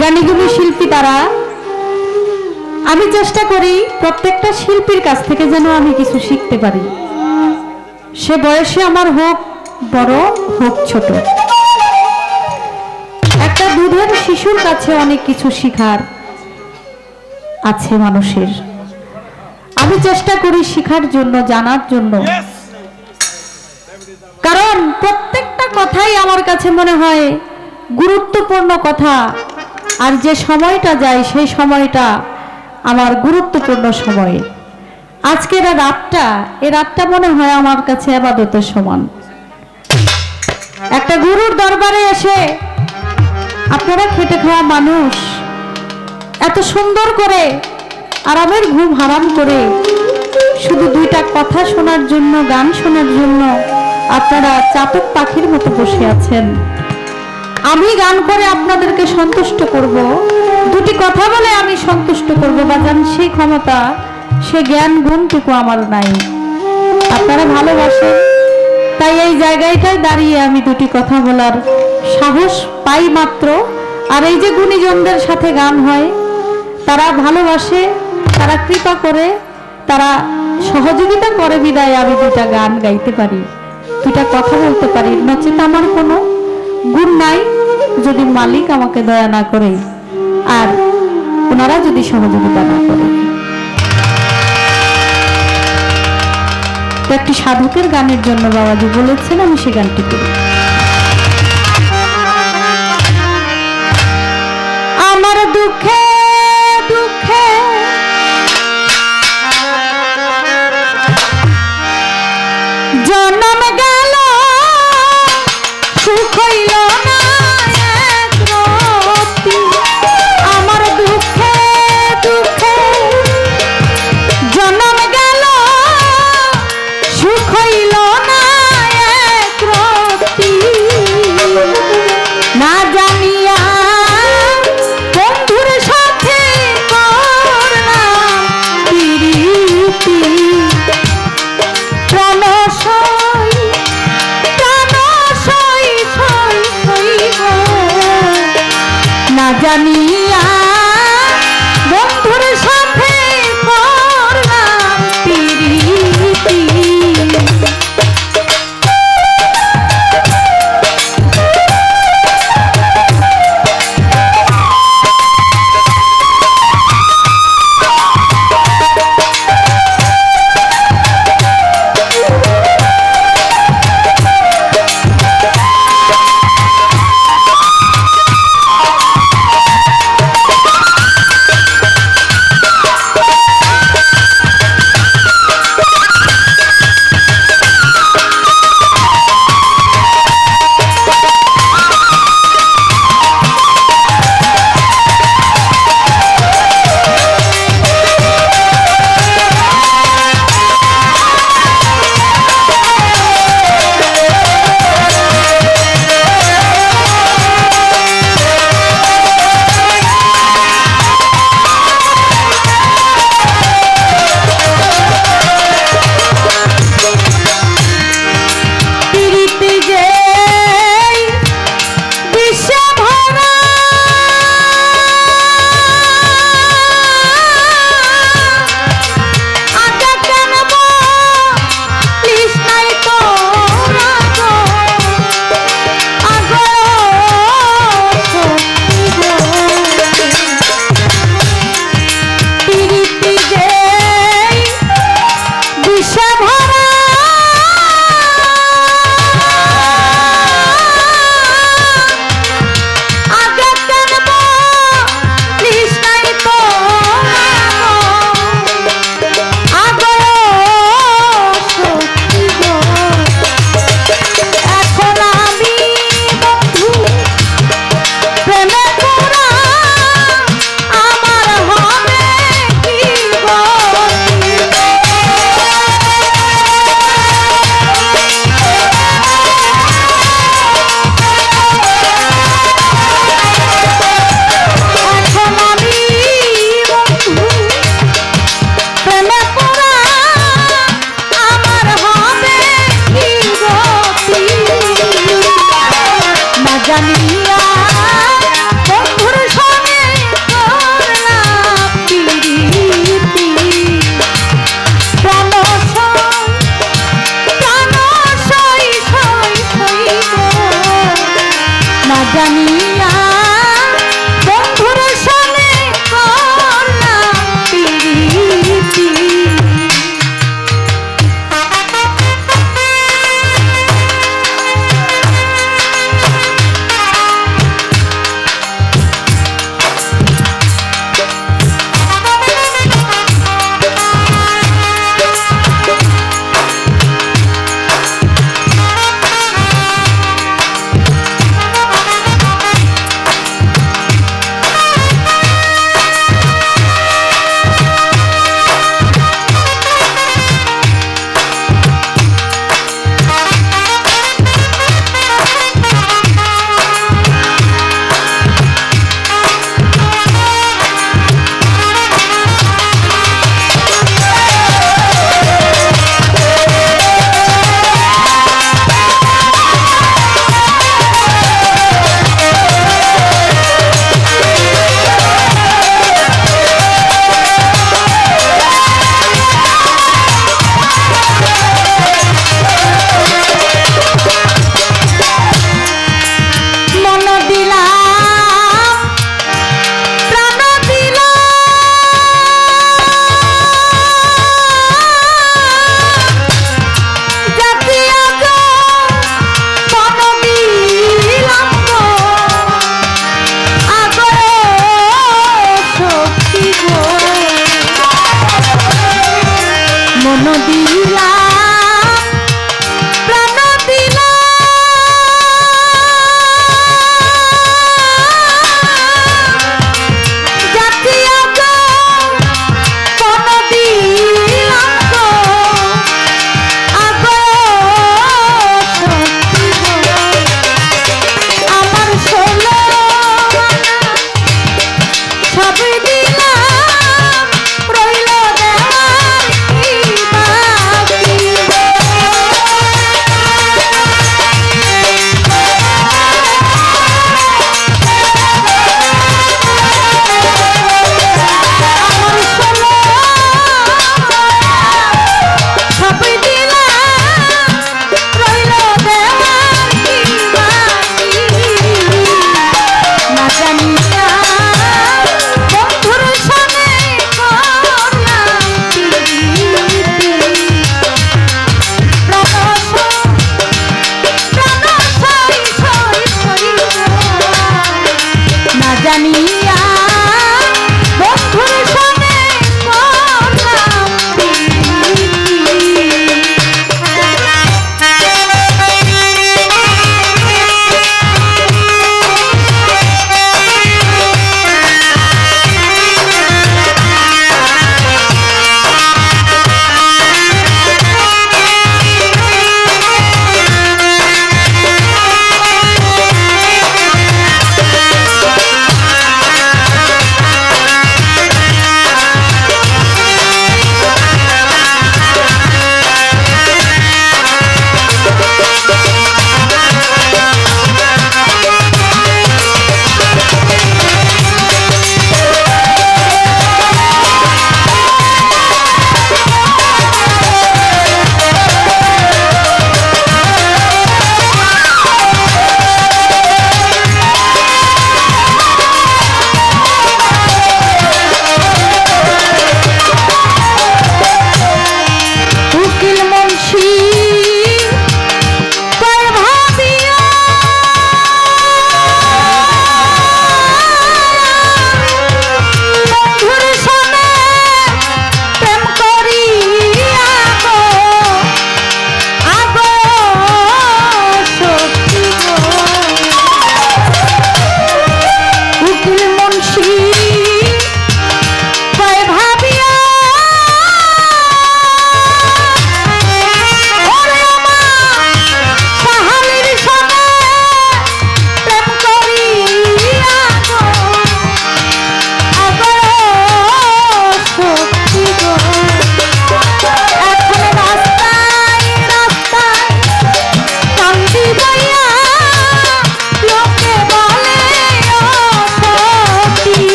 গানিগুণী শিল্পী তারা, আমি চেষ্টা করি প্রত্যেকটা শিল্পীর কাছ থেকে যেন আমি কিছু শিখতে পারি, সে বয়সে আমার হোক বড় হোক ছোট। একটা দুধের শিশুর কাছে অনেক কিছু শিখার আছে মানুষের, আমি চেষ্টা করি শিখার জন্য, জানার জন্য, কারণ প্রত্যেকটা কথাই আমার কাছে মনে হয় গুরুত্বপূর্ণ কথা, আর যে সময়টা যায় সেই সময়টা আমার গুরুত্বপূর্ণ সময়। আজকের এই রাতটা মনে হয় আমার কাছে ইবাদতের সমান। একটা গুরুর দরবারে এসে আপনারা খেটে খাওয়া মানুষ এত সুন্দর করে আরামের ঘুম হারাম করে শুধু 2টা কথা শোনার জন্য, গান শোনার জন্য আপনারা চাতক পাখির মতো বসে আছেন। আমি গান করে আপনাদেরকে সন্তুষ্ট করব, 2টি কথা বলে আমি সন্তুষ্ট করব, বাজান সেই ক্ষমতা, সে জ্ঞান গুণটুকু আমার নাই। আপনারা ভালোবাসেন, তাই এই জায়গাটায় দাঁড়িয়ে আমি 2টি কথা বলার সাহস পাই মাত্র। আর এই যে গুণীজনদের সাথে গান হয়, তারা ভালোবাসে, তারা কৃপা করে, তারা সহযোগিতা করে বিদায় আমি 2টা গান গাইতে পারি, 2টা কথা বলতে পারি। নচেত আমার কোনো গুণ নাই, যদি মালিক আমাকে দয়া না করে আর ওনারা যদি সহযোগিতা না করে। তো একটি সাধকের গানের জন্য বাবাজি বলেছেন, আমি সে গানটি করি। আমার দুঃখে দুঃখে জন্ম গেল, সুখ হইল না এক রতি। আমার দুঃখে দুঃখে জন্ম গেল, সুখ হইল না এক রতি। না জানিয়া বন্ধুর সাথে করলাম প্রীতি। প্রাণ সই সই গো, না জানিয়া বন্ধুর সাথে করলাম প্রীতি।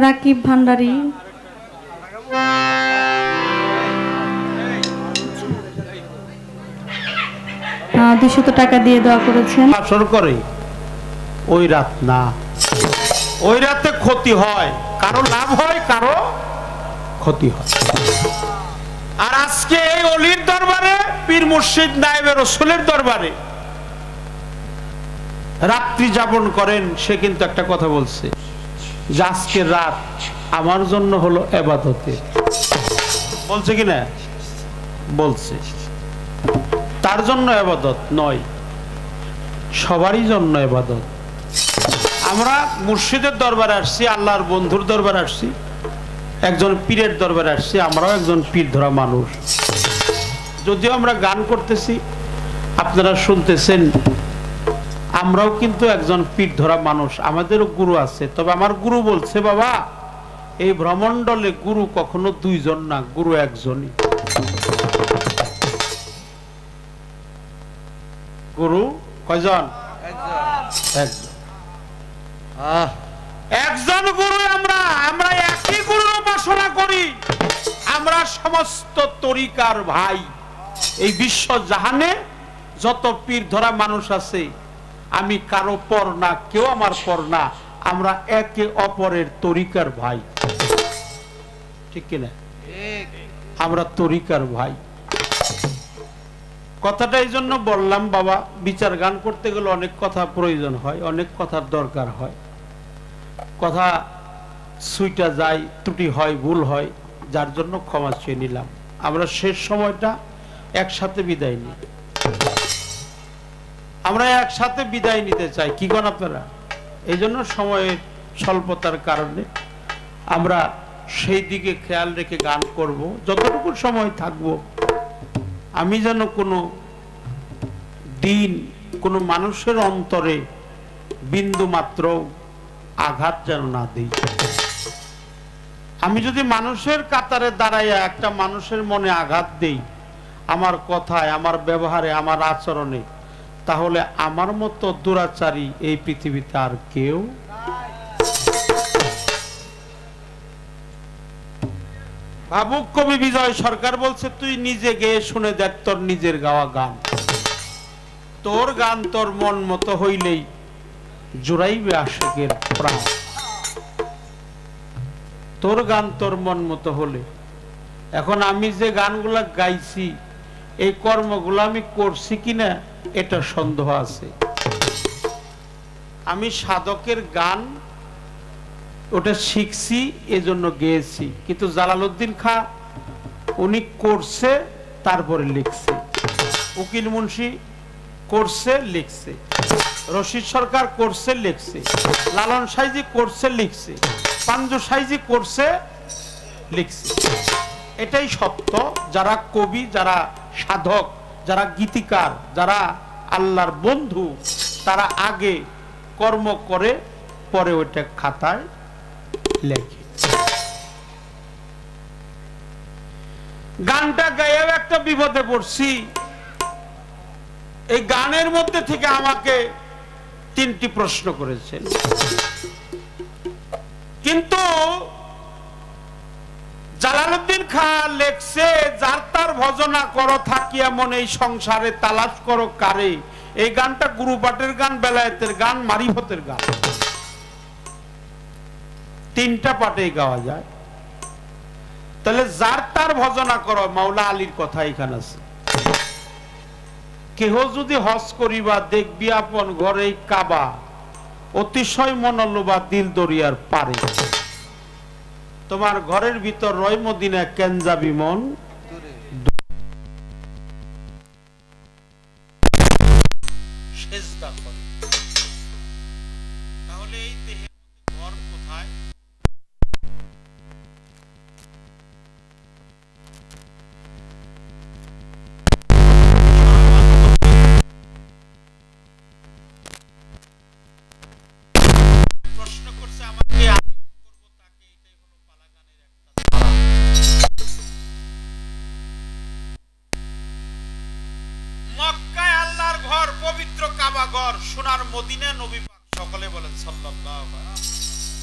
রাকিব ভান্ডারী, 200 টাকা দিয়ে দোয়া করেছেন। আসর করে ওই রাত না, ওই রাতে ক্ষতি হয়, কারো লাভ হয়, কারো ক্ষতি হয়। আর আজকে এই অলির দরবারে, পীর মুর্শিদ নায়েবে রাসূলের দরবারে রাত্রি যাপন করেন, সে কিন্তু একটা কথা বলছে যে আজকের রাত আমার জন্য হলো ইবাদতের। বলছে কি না? বলছে। তার জন্য ইবাদত নয়, সবারই জন্য ইবাদত। আমরা মুর্শিদের দরবারে আসছি, আল্লাহর বন্ধুর দরবারে আসছি, একজন পীরের দরবারে আসছি, আমরাও একজন পীর ধরা মানুষ। যদিও আমরা গান করতেছি, আপনারা শুনতেছেন, আমরাও কিন্তু একজন পীর ধরা মানুষ, আমাদেরও গুরু আছে। তবে আমার গুরু বলছে, বাবা এই ভ্রমণ্ডলে গুরু কখনো দুইজন না, গুরু একজনই। গুরু কয়জন? একজন। একজন গুরু। আমরা একই গুরুর উপাসনা করি। আমরা সমস্ত তরিকার ভাই। এই বিশ্ব জাহানে যত পীর ধরা মানুষ আছে, আমি কারো পর না, কেউ আমার পর না, আমরা একে অপরের তরিকার ভাই। ঠিক কিনা? আমরা তরিকার ভাই। কথাটা এই জন্য বললাম, বাবা বিচার গান করতে গেলে অনেক কথা প্রয়োজন হয়, অনেক কথার দরকার হয়, কথা সুইটা যায়, ত্রুটি হয়, ভুল হয়, যার জন্য ক্ষমা চেয়ে নিলাম। আমরা শেষ সময়টা একসাথে বিদায় নিই, আমরা একসাথে বিদায় নিতে চাই। কি করেন আপনারা? এই জন্য সময়ের স্বল্পতার কারণে আমরা সেই দিকে খেয়াল রেখে গান করব, যতটুকু সময় থাকব। আমি যেন কোনো দিন কোনো মানুষের অন্তরে বিন্দু মাত্র আঘাত যেন না দিই। আমি যদি মানুষের কাতারে দাঁড়াইয়া একটা মানুষের মনে আঘাত দেই, আমার কথায়, আমার ব্যবহারে, আমার আচরণে, তাহলে আমার মতো দুরাচারী এই পৃথিবীতে আর কেউ। ভাবুক কবি বিজয় সরকার বলছে, তুই নিজে গেয়ে শুনে দেখ তোর নিজের গাওয়া গান। তোর গান তোর মন মতো হইলেই জুড়াইবে আশিকের প্রাণ। তোর গান তোর মন মতো হলে। এখন আমি যে গানগুলা গাইছি, এই কর্মগুলো আমি করছি কিনা এটা সন্দেহ আছে। আমি সাধকের গান ওটা শিখছি, এজন্য গেয়েছি, কিন্তু জালালউদ্দিন খাঁ উনি করছে, তারপরে লিখছে। উকিল মুন্সি করছে, লিখছে। রশিদ সরকার করছে, লিখছে। লালন সাইজি করছে, লিখছে। পাঞ্জু সাইজি করছে, লিখছে। এটাই সত্য। যারা কবি, যারা সাধক, যারা গীতিকার, যারা আল্লাহর বন্ধু, তারা আগে কর্ম করে, পরে ওইটা খাতায় লেখে। গানটা গাইয়া একটা বিপদে পড়ছি। এই গানের মধ্যে থেকে আমাকে 3টি প্রশ্ন করেছেন, কিন্তু জালালউদ্দিন খাঁ লেখছে, যার তার ভজনা করো থাকিয়া মনে এই সংসারে তালাশ করো কারে। এই গানটা গুরুপাঠের গান, বেলায়েতের গান, মারিফতের গান, 3টা পাঠে গাওয়া যায়। তাহলে যার তার ভজনা করো, মাওলা আলীর কথা এখানে আছে। কেহ যদি হজ করিবা দেখবি আপন ঘরে কাবা, অতিশয় মনোলোভা দিল দরিয়ার পারে। তোমার ঘরের ভিতর রয় মদিনা, কেন যাবি মন সেজদা কর। তাহলে এই দেহের ঘর কোথায়? প্রশ্ন করছে আমাকে, আমি করব তাকে। এটাই হলো পালাগানের একটা ধারা। মক্কায় আল্লাহর ঘর, পবিত্র কাবা ঘর, সোনার মদিনা, নবী পাক সকলে বলেন সাল্লাল্লাহু আলাইহি ওয়াসাল্লাম।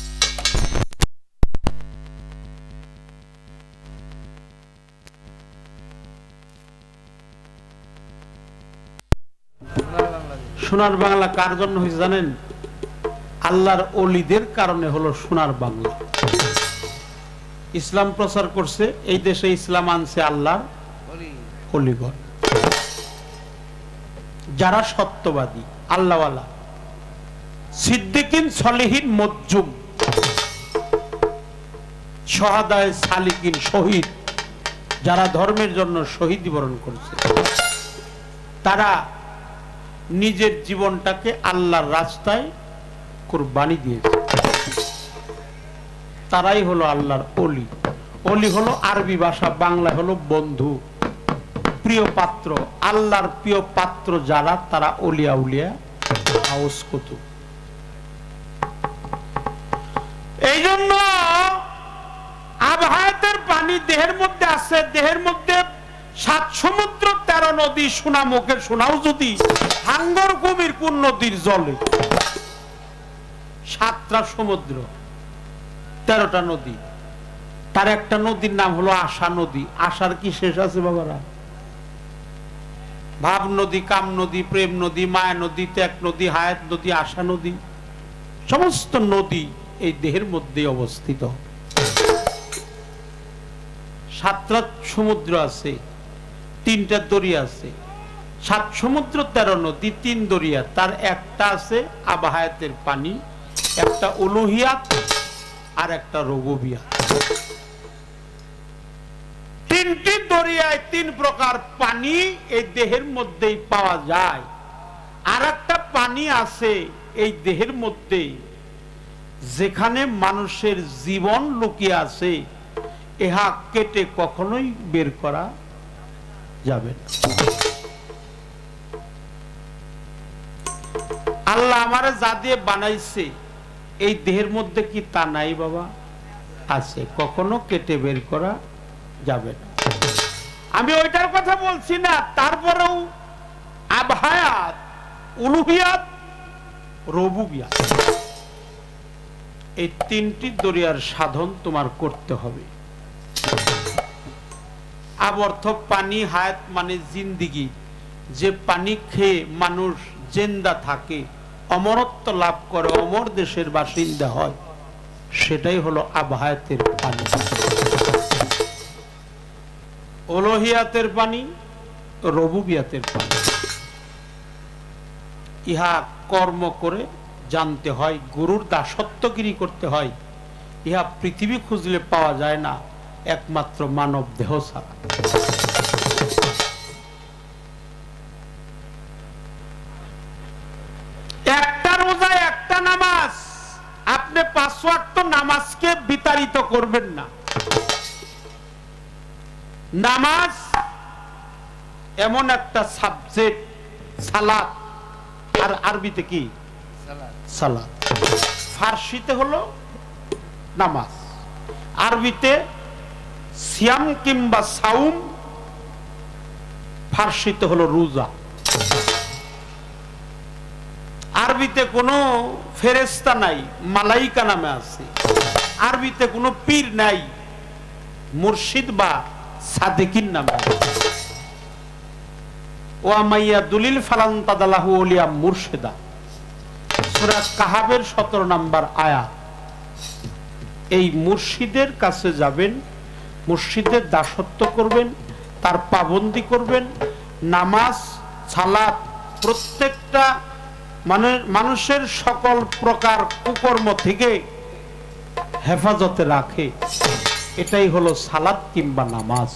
সোনার বাংলা কার জন্য হয়েছে জানেন? আল্লাহর ওলিদের কারণে হলো সোনার বাংলা। ইসলাম প্রচার করছে এই দেশে, ইসলাম আনছে আল্লাহর ওলিগণ, যারা সত্যবাদী, আল্লাহওয়ালা, সিদ্দিকিন, সলিহিন, মজ্জুম, শাহাদায়ে সালিকিন, শহীদ, যারা ধর্মের জন্য শহীদ বরণ করছে, তারা নিজের জীবনটাকে আল্লাহর রাস্তায় কুরবানি দিয়েছে। তারাই হলো আল্লাহর ওলি। ওলি হলো আরবি ভাষা, বাংলা হলো বন্ধু, প্রিয় পাত্র। আল্লাহর প্রিয় পাত্র যারা, তারা ওলিয়া উলিয়া আউস কুতুব। এই জন্য আবহাওয়াতের পানি দেহের মধ্যে আছে, দেহের মধ্যে 7 সমুদ্র 13 নদী, সোনা মুখের সোনাও যদি হাঙ্গর কুমির কোন নদীর জলে, 7টা সমুদ্র 13টা নদী, তার একটা নদীর নাম হলো আশা নদী। আশার কি শেষ আছে বাবারা? ভাব নদী, কাম নদী, প্রেম নদী, মায়া নদী, ত্যাগ নদী, হায়াত নদী, আশা নদী, সমস্ত নদী এই দেহের মধ্যে অবস্থিত। 7টা সমুদ্র আছে, 3টা দরিয়া আছে। 7 সমুদ্র 13 নদী, 3 দরিয়া, তার একটা আছে আবহায়াতের পানি, একটা উলুহিয়াত আর একটা রুবুবিয়াত। 3টি দরিয়ায় 3 প্রকার পানি এই দেহের মধ্যেই পাওয়া যায়। আর একটা পানি আছে এই দেহের মধ্যে, যেখানে মানুষের জীবন লুকিয়ে আছে, ইহা কেটে কখনোই বের করা যাবে না। আল্লাহ আমারে যা দিয়ে বানাইছে এই দেহের মধ্যে কি তা নাই বাবা? আছে, কখনো কেটে বের করা যাবে না। আমি ওইটার কথা বলছি না, তারপরেও আবহায়াত, উলুহিয়াত, রুবুবিয়াত, এই 3টি দরিয়ার সাধন তোমার করতে হবে। আবর্থ পানি, হায়াত মানে জিন্দিগি, যে পানি খেয়ে মানুষ জিন্দা থাকে, অমরত্ব লাভ করে, অমর দেশের বাসিন্দা হয়, সেটাই হলো আবহায়াতের পানি। উলুহিয়াতের পানি, রুবুবিয়াতের পানি, ইহা কর্ম করে জানতে হয়, গুরুর দাসত্বগিরি করতে হয়। ইহা পৃথিবী খুঁজলে পাওয়া যায় না, একমাত্র মানব দেহ ছাড়া। একটা রোজা, একটা নামাজ, আপনি 5 ওয়াক্ত নামাজকে বিতাড়িত করবেন না। নামাজ এমন একটা সাবজেক্ট, সালাত, আর আরবিতে কি সালাত, ফার্সিতে হলো নামাজ, আরবিতে সিয়াম কিংবা সাউম, ফার্সিতে হলো রোজা। আরবিতে কোনো ফেরেশতা নাই, মালাইকা নামে আছে। আরবিতে কোনো পীর নাই, মুর্শিদ বা সাদেকিন নামে। ওয়া মাইয়া দুলিল ফালান তাদালাহু ওলিয়া মুর্শিদা, সূরা কাহাবের 17 নম্বর আয়াত। এই মুর্শিদের কাছে যাবেন, মুর্শিদের দাসত্ব করবেন, তার পাবন্দি করবেন। নামাজ, সালাত প্রত্যেকটা মানুষের সকল প্রকার কুকর্ম থেকে হেফাজতে রাখে। এটাই হলো সালাত কিংবা নামাজ।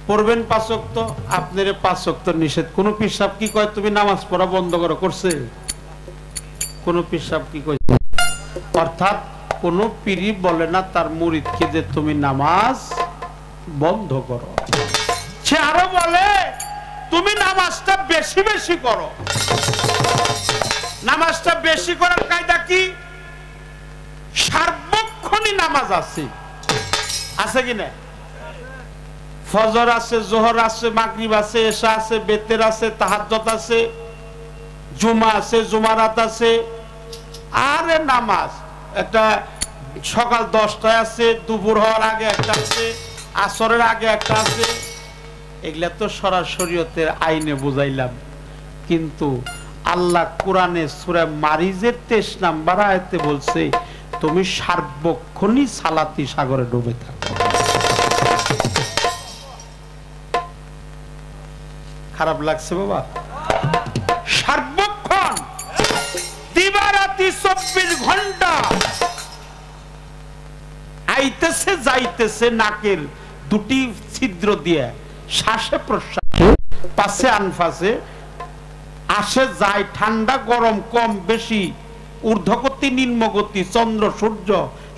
পড়বেন 5 ওয়াক্ত, আপনার 5 ওয়াক্ত নিষেধ। কোন পীর সাহেব কি কয় তুমি নামাজ পড়া বন্ধ করো? করছে? কোন পীর সাহেব কি কয়? অর্থাৎ কোন পীরই বলে না তার মুরিদকে যে তুমি নামাজ বন্ধ করো। সে আরো বলে তুমি নামাজটা বেশি বেশি করো। নামাজটা বেশি করার কায়দা কি? সার্বক্ষণিক নামাজ আছে, আছে কি না? ফজর আছে, জোহর আছে, মাগরিব আছে, এশা আছে, বেতের আছে, তাহাজ্জুদ আছে, জুমা আছে, জুমারাত আছে। আরে নামাজ একটা সকাল 10টায় আছে, দুপুর হওয়ার আগে একটা আছে, আসরের আগে একটা আছে। এগুলা তো শরীয়তের আইনে বুঝাইলাম। কিন্তু আল্লাহ কোরআনে সূরা মারিজের 23 নম্বর আয়াতে বলছে তুমি সার্বক্ষণই সালাতি সাগরে ডুবে থাকো। খারাপ লাগছে বাবা? সার্বক্ষণ দিবারাতি 24 ঘন্টা আইতেছে যাইতেছে নাকের দুটি ছিদ্র দিয়ে, শ্বাসে প্রশ্বাসে, পাশে আনফাসে, আসে যায়, ঠান্ডা গরম কম বেশি, ঊর্ধ্বগতি নিম্নগতি, চন্দ্র সূর্য,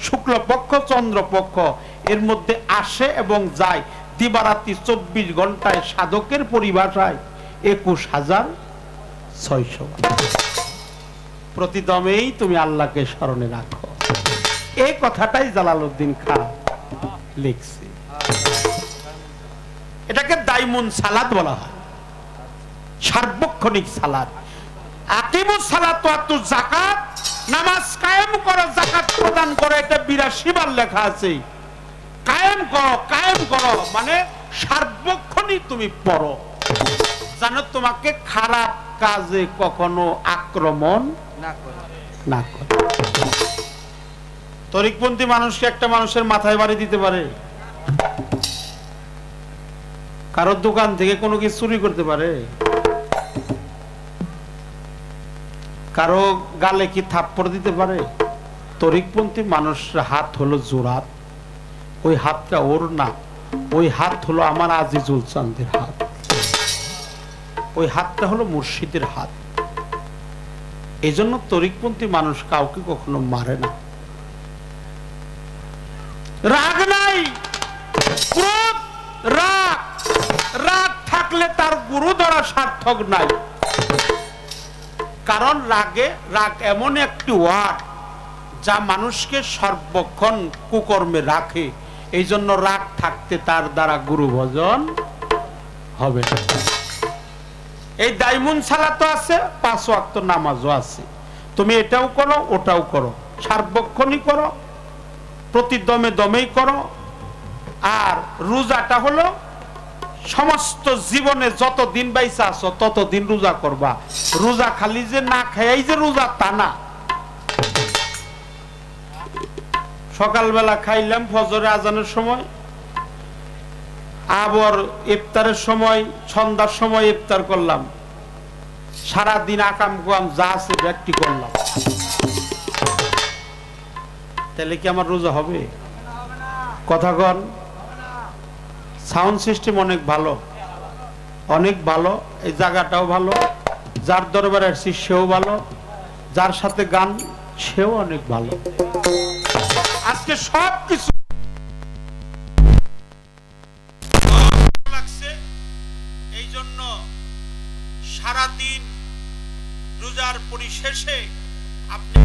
শুক্লপক্ষ চন্দ্রপক্ষ, এর মধ্যে আসে এবং যায় দিবারাতি 24 ঘন্টায়। সাধকের পরিভাষায় 21,600। প্রতিদমেই তুমি আল্লাহকে স্মরণে রাখো। এই কথাটাই জালালউদ্দিন খান লিখছে। এটাকে দাইমুন সালাত বলা হয়, সার্বক্ষণিক সালাত। আকিমুস সালাত ওয়া আতুজ যাকাত, নামাজ কায়েম করো, যাকাত প্রদান করো, এটা 82 বার লেখা আছে। কায়েম করো মানে সার্বক্ষণই তুমি পড়ো, জানো তোমাকে খারাপ কাজে কখনো আক্রমণ না করে। তরিকপন্থী মানুষকে একটা মানুষের মাথায় বাড়ি দিতে পারে, কারোর দোকান থেকে কোনো কিছু চুরি করতে পারে, কারো গালে কি থাপ্পড় দিতে পারে? তরিকপন্থী মানুষের হাত হলো জোরাত, ওই হাতটা ওর না, ওই হাত হলো আমার আজিজুল চান্দের হাত, ওই হাতটা হলো মুর্শিদের হাত। এই জন্য তরিকপন্থী মানুষ কাউকে কখনো মারে না। রাগ নাই, ক্রোধ, রাগ থাকলে তার গুরু ধরা সার্থক নাই। কারণ রাগ এমন একটি ওয়ার্ড যা মানুষকে সর্বক্ষণ কুকর্মে রাখে। এই জন্য রাগ থাকতে তার দ্বারা গুরু ভজন হবে না। এই দাইমুন সালাতও আছে, 5 ওয়াক্ত নামাজও আছে। তুমি এটাও করো, ওটাও করো, সার্বক্ষণই করো, প্রতি দমে দমেই করো। আর রোজাটা হলো সমস্ত জীবনে যতদিন বাইসা আছো ততদিন রোজা করবা। রোজা খালি যে না খাই যে রোজা তা না। সকালবেলা খাইলাম ফজরে আজানের সময়, আবার ইফতারের সময়, সন্ধ্যার সময় ইফতার করলাম, সারাদিন আকাম কুয়াম যা আছে ব্যক্তি করলাম, তাহলে কি আমার রোজা হবে? কথা কন। সাউন্ড সিস্টেম অনেক ভালো, অনেক ভালো, এই জায়গাটাও ভালো, যার দরবারে আসছি সেও ভালো, যার সাথে গান সেও অনেক ভালো। আজকে সব কিছু লাগছে। এই জন্য সারাদিন রোজার পরিশেষে আপনি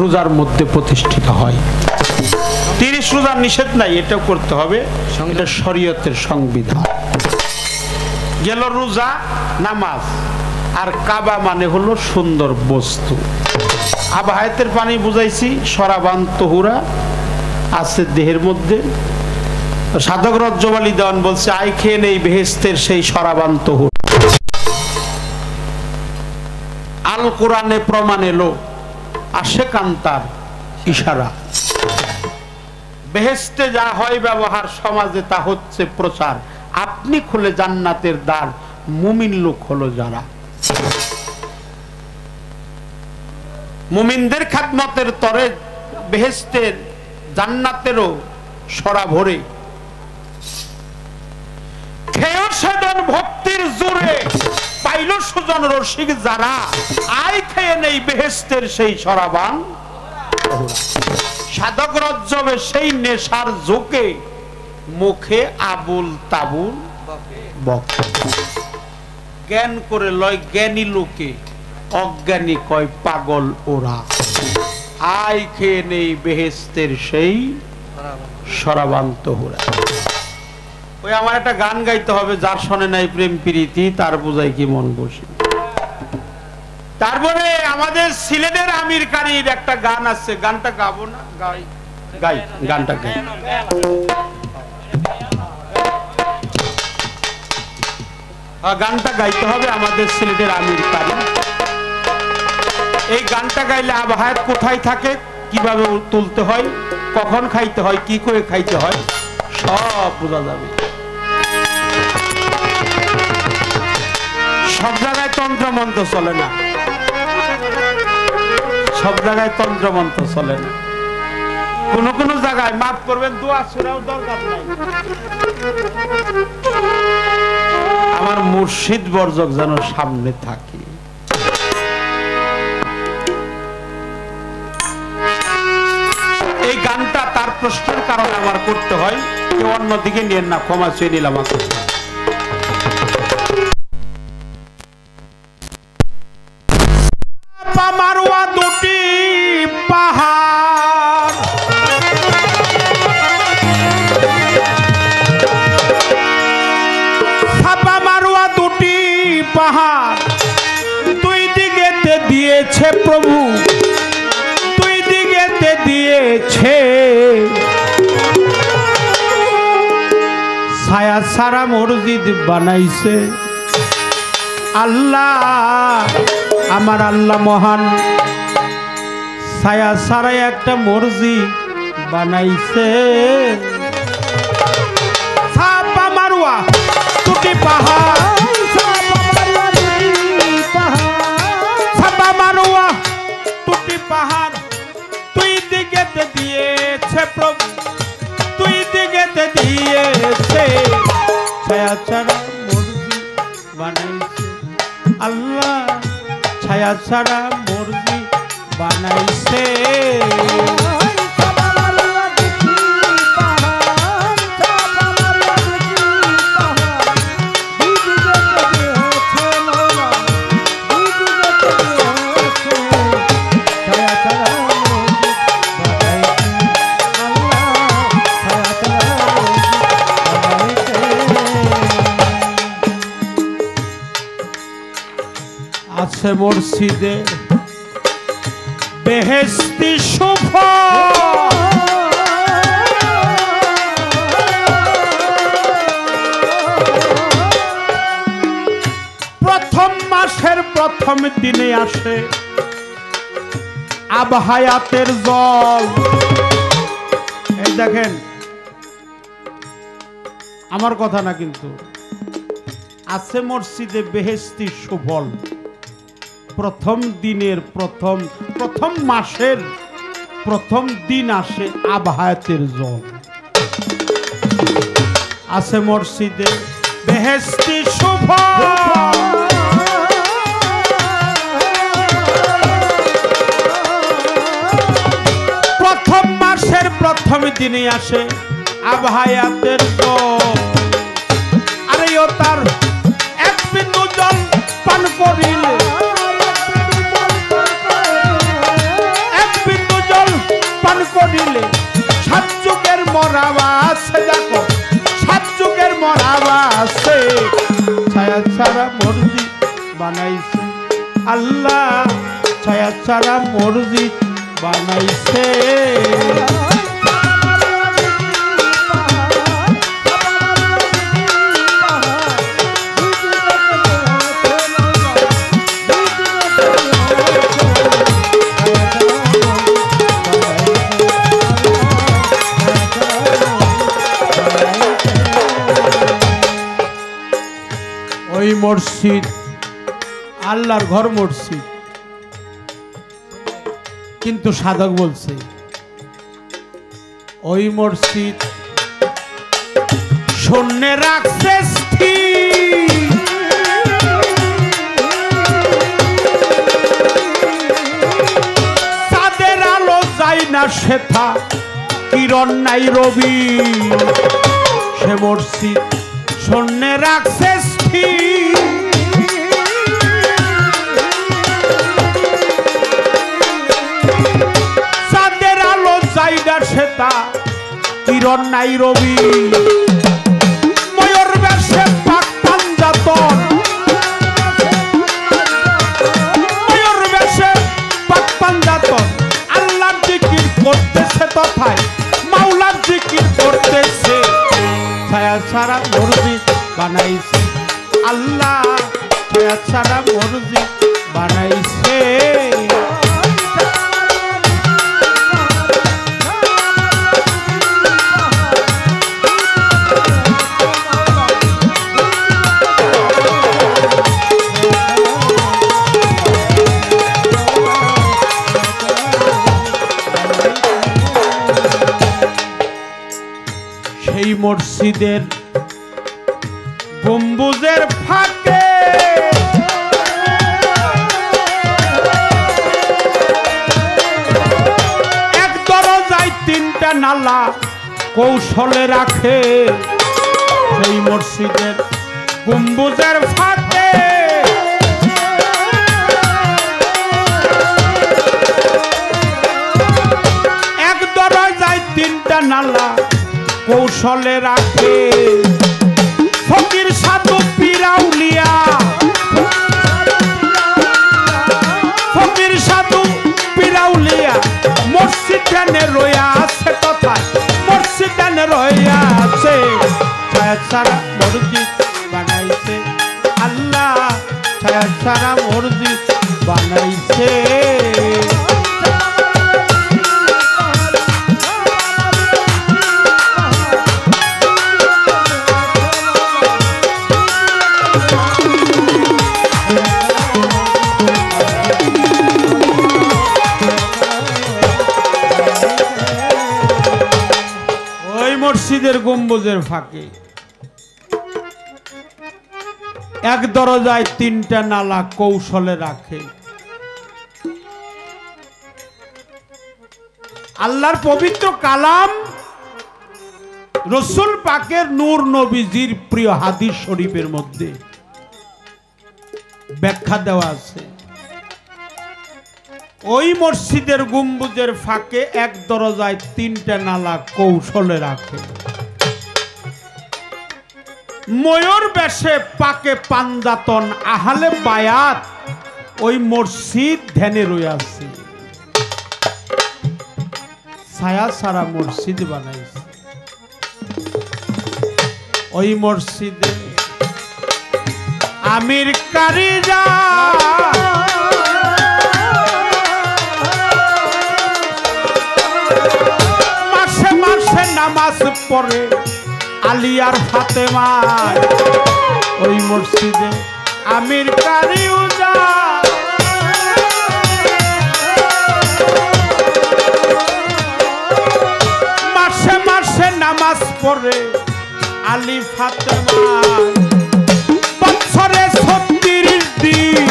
রোজার মধ্যে প্রতিষ্ঠিত হয়। 30 রোজার নিষেধ নাই, এটাও করতে হবে, এটা শরীয়তের সংবিধান। গেল রোজা, নামাজ। আর কাবা মানে হলো সুন্দর বস্তু। আবাহায়াতের পানি বুঝাইছি, সরাবান তহুরা আছে দেহের মধ্যে। সাধক রজ্জবালি দেওয়ান বলছে আই খেয়ে নেই বেহেস্তের সেই সরাবান তহুর। আল কোরআনে প্রমাণ এলো, আসে কান্তার ইশারা। বেহেস্তে যা হয় ব্যবহার, সমাজে তা হচ্ছে প্রচার। আপনি খুলে জান্নাতের দ্বার, মুমিন লোক হলো যারা। মুমিনদের খাদমতের তরে বেহেস্তের জান্নাতেরও সরা ভরে। সুজন রসিক যারা আই খেয়ে নেই বেহেস্তের সেই শরাবান। সাধক রজ্জবে সেই নেশার জোকে মুখে আবুল তাবুল জ্ঞান করে লয় জ্ঞানী লোকে, অজ্ঞানী কয় পাগল ওরা। আই খেয়ে নেই বেহেস্তের সেই শরাবান্ত হোরা। ওই আমার একটা গান গাইতে হবে, যার শোনে নাই প্রেম প্রীতি তার বোঝাই কি মন বসে। তারপরে আমাদের সিলেটের আমির কারির একটা গান আছে, গানটা গাবো না? গাই গাই গানটা গাই। গানটা গাইতে হবে আমাদের সিলেটের আমির কারি। এই গানটা গাইলে আবহাওয়া কোথায় থাকে, কিভাবে তুলতে হয়, কখন খাইতে হয়, কি করে খাইতে হয়, সব বোঝা যাবে। সব জায়গায় তন্ত্রমন্ত্র চলে না, সব জায়গায় তন্ত্রমন্ত্র চলে না। কোন কোন জায়গায় মাফ করবেন দোয়া ছোড়াও দরকার নাই। আমার মুর্শিদ বর্জক যেন সামনে থাকে। এই গানটা তার প্রশ্নের কারণে আমার করতে হয়, কেউ অন্যদিকে নিয়ে না, ক্ষমা চেয়ে নিলাম। মারোয়া দুটি পাহাড়, ছাপা মারোয়া দুটি পাহাড়, দুই দিকেতে দিয়েছে প্রভু, দুই দিকেতে দিয়েছে ছায়া সারা মসজিদ বানাইছে আল্লাহ। আমার আল্লাহ মহান, ছায়া সারাই একটা মসজিদ বানাইছে। ছাপা মারোয়া দুটি পাহাড়, ছাপা মারোয়া দুটি পাহাড়, দুই দিকেতে দিয়েছে প্রভু, দুই দিকেতে দিয়েছে ছায়া সারা মসজিদ বানাইছে আল্লাহ। ছায়া ছাড়া মসজিদ বানাইছে। আছে মুর্শিদে বেহেশতি শুভ, প্রথম মাসের প্রথম দিনে আসে আবহায়াতের জল। এই দেখেন, আমার কথা না কিন্তু, আছে মসজিদে বেহেশতি সুফল। প্রথম দিনের প্রথম মাসের প্রথম দিন আসে আবহায়াতের জল। আছে মসজিদে বেহেশতি সুফল, প্রথম মাসের প্রথম দিনে আসে আবহায়াতের জল। আরে ও তার এক বিন্দু জল পান করিলে, এক বিন্দু জল পান করিলে সাত যুগের মরাবা আছে। দেখো সাত যুগের মরাবা আছে। ছায়া ছাড়া মসজিদ বানাইছে আল্লাহ, ছায়া ছাড়া মসজিদ বানাইছে। ওই মসজিদ আল্লাহর ঘর মসজিদ, কিন্তু সাধক বলছে ওই মসজিদ শূন্যে রাখছে স্থির। না সেথা কিরণ নাই রবি সে মসজিদ শূন্যে রাখছে স্থির চাঁদের আলো যায় না সেথা কিরণ নাই রবি ময়ূর বেশে পাক পাঞ্জাতন ময়ূর বেশে পাক পাঞ্জাতন আল্লাহর জিকির করতেছে তথায় মাওলার জিকির করতেছে ছায়া ছাড়া মসজিদ বানাইছে আল্লাহ ছায়া ছাড়া মসজিদ বানাইছে সেই মসজিদের গম্বুজের ফাঁকে এক দরজায় তিনটা নালা কৌশলে রাখে সেই মসজিদের গম্বুজের ফাঁকে এক দরজায় তিনটা নালা কৌশলে রাখে ফকির সাধু পিরাউলিয়া ফকির সাধু পিরাউলিয়া মসজিদ ধ্যানে রইয়া আছে তথায় মসজিদ ধ্যানে রইয়া আছে ছায়া ছাড়া মসজিদ বানাইছে আল্লাহ ছায়া ছাড়া মসজিদ বানাইছে মসজিদের গম্বুজের ফাঁকে এক দরজায় তিনটা নালা কৌশলে রাখে আল্লাহর পবিত্র কালাম রসুল পাকের নূর নবীজির প্রিয় হাদিস শরীফের মধ্যে ব্যাখ্যা দেওয়া আছে ওই মসজিদের গম্বুজের ফাঁকে এক দরজায় তিনটা নালা কৌশলে রাখে ময়ূর বেশে পাকে পাঞ্জাতন আহলে বায়াত ওই মসজিদ ধ্যানে রইয়াছে ছায়া সারা মসজিদ বানাইছে ওই মসজিদে আমির কারিরা মাসে মাসে নামাজ পড়ে আলিয়ার ফাতেমায় ওই মসজিদে আমির কারিউজা মাসে মাসে নামাজ পড়ে আলী ফাতেমায় বছরে 36 দিন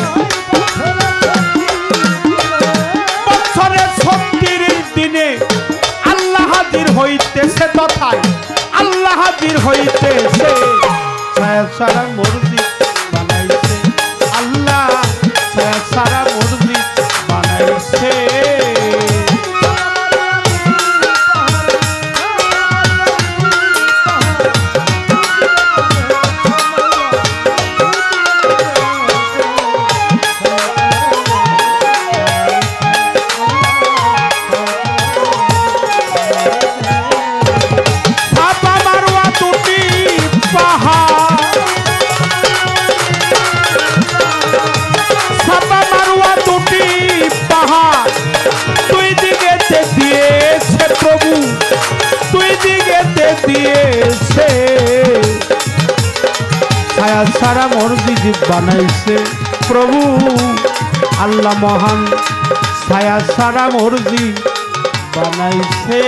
বছরে 36 দিনে আল্লাহ হাজির হইতেছে তথায় আল্লাহ হাজির হইতেছে ছায়া সারা মসজিদ বানাইছে আল্লাহ ছায়া সারা মসজিদ বানাইছে দিয়েছে ছায়া সারা মসজিদ বানাইছে প্রভু আল্লাহ মহান ছায়া সারা মসজিদ বানাইছে।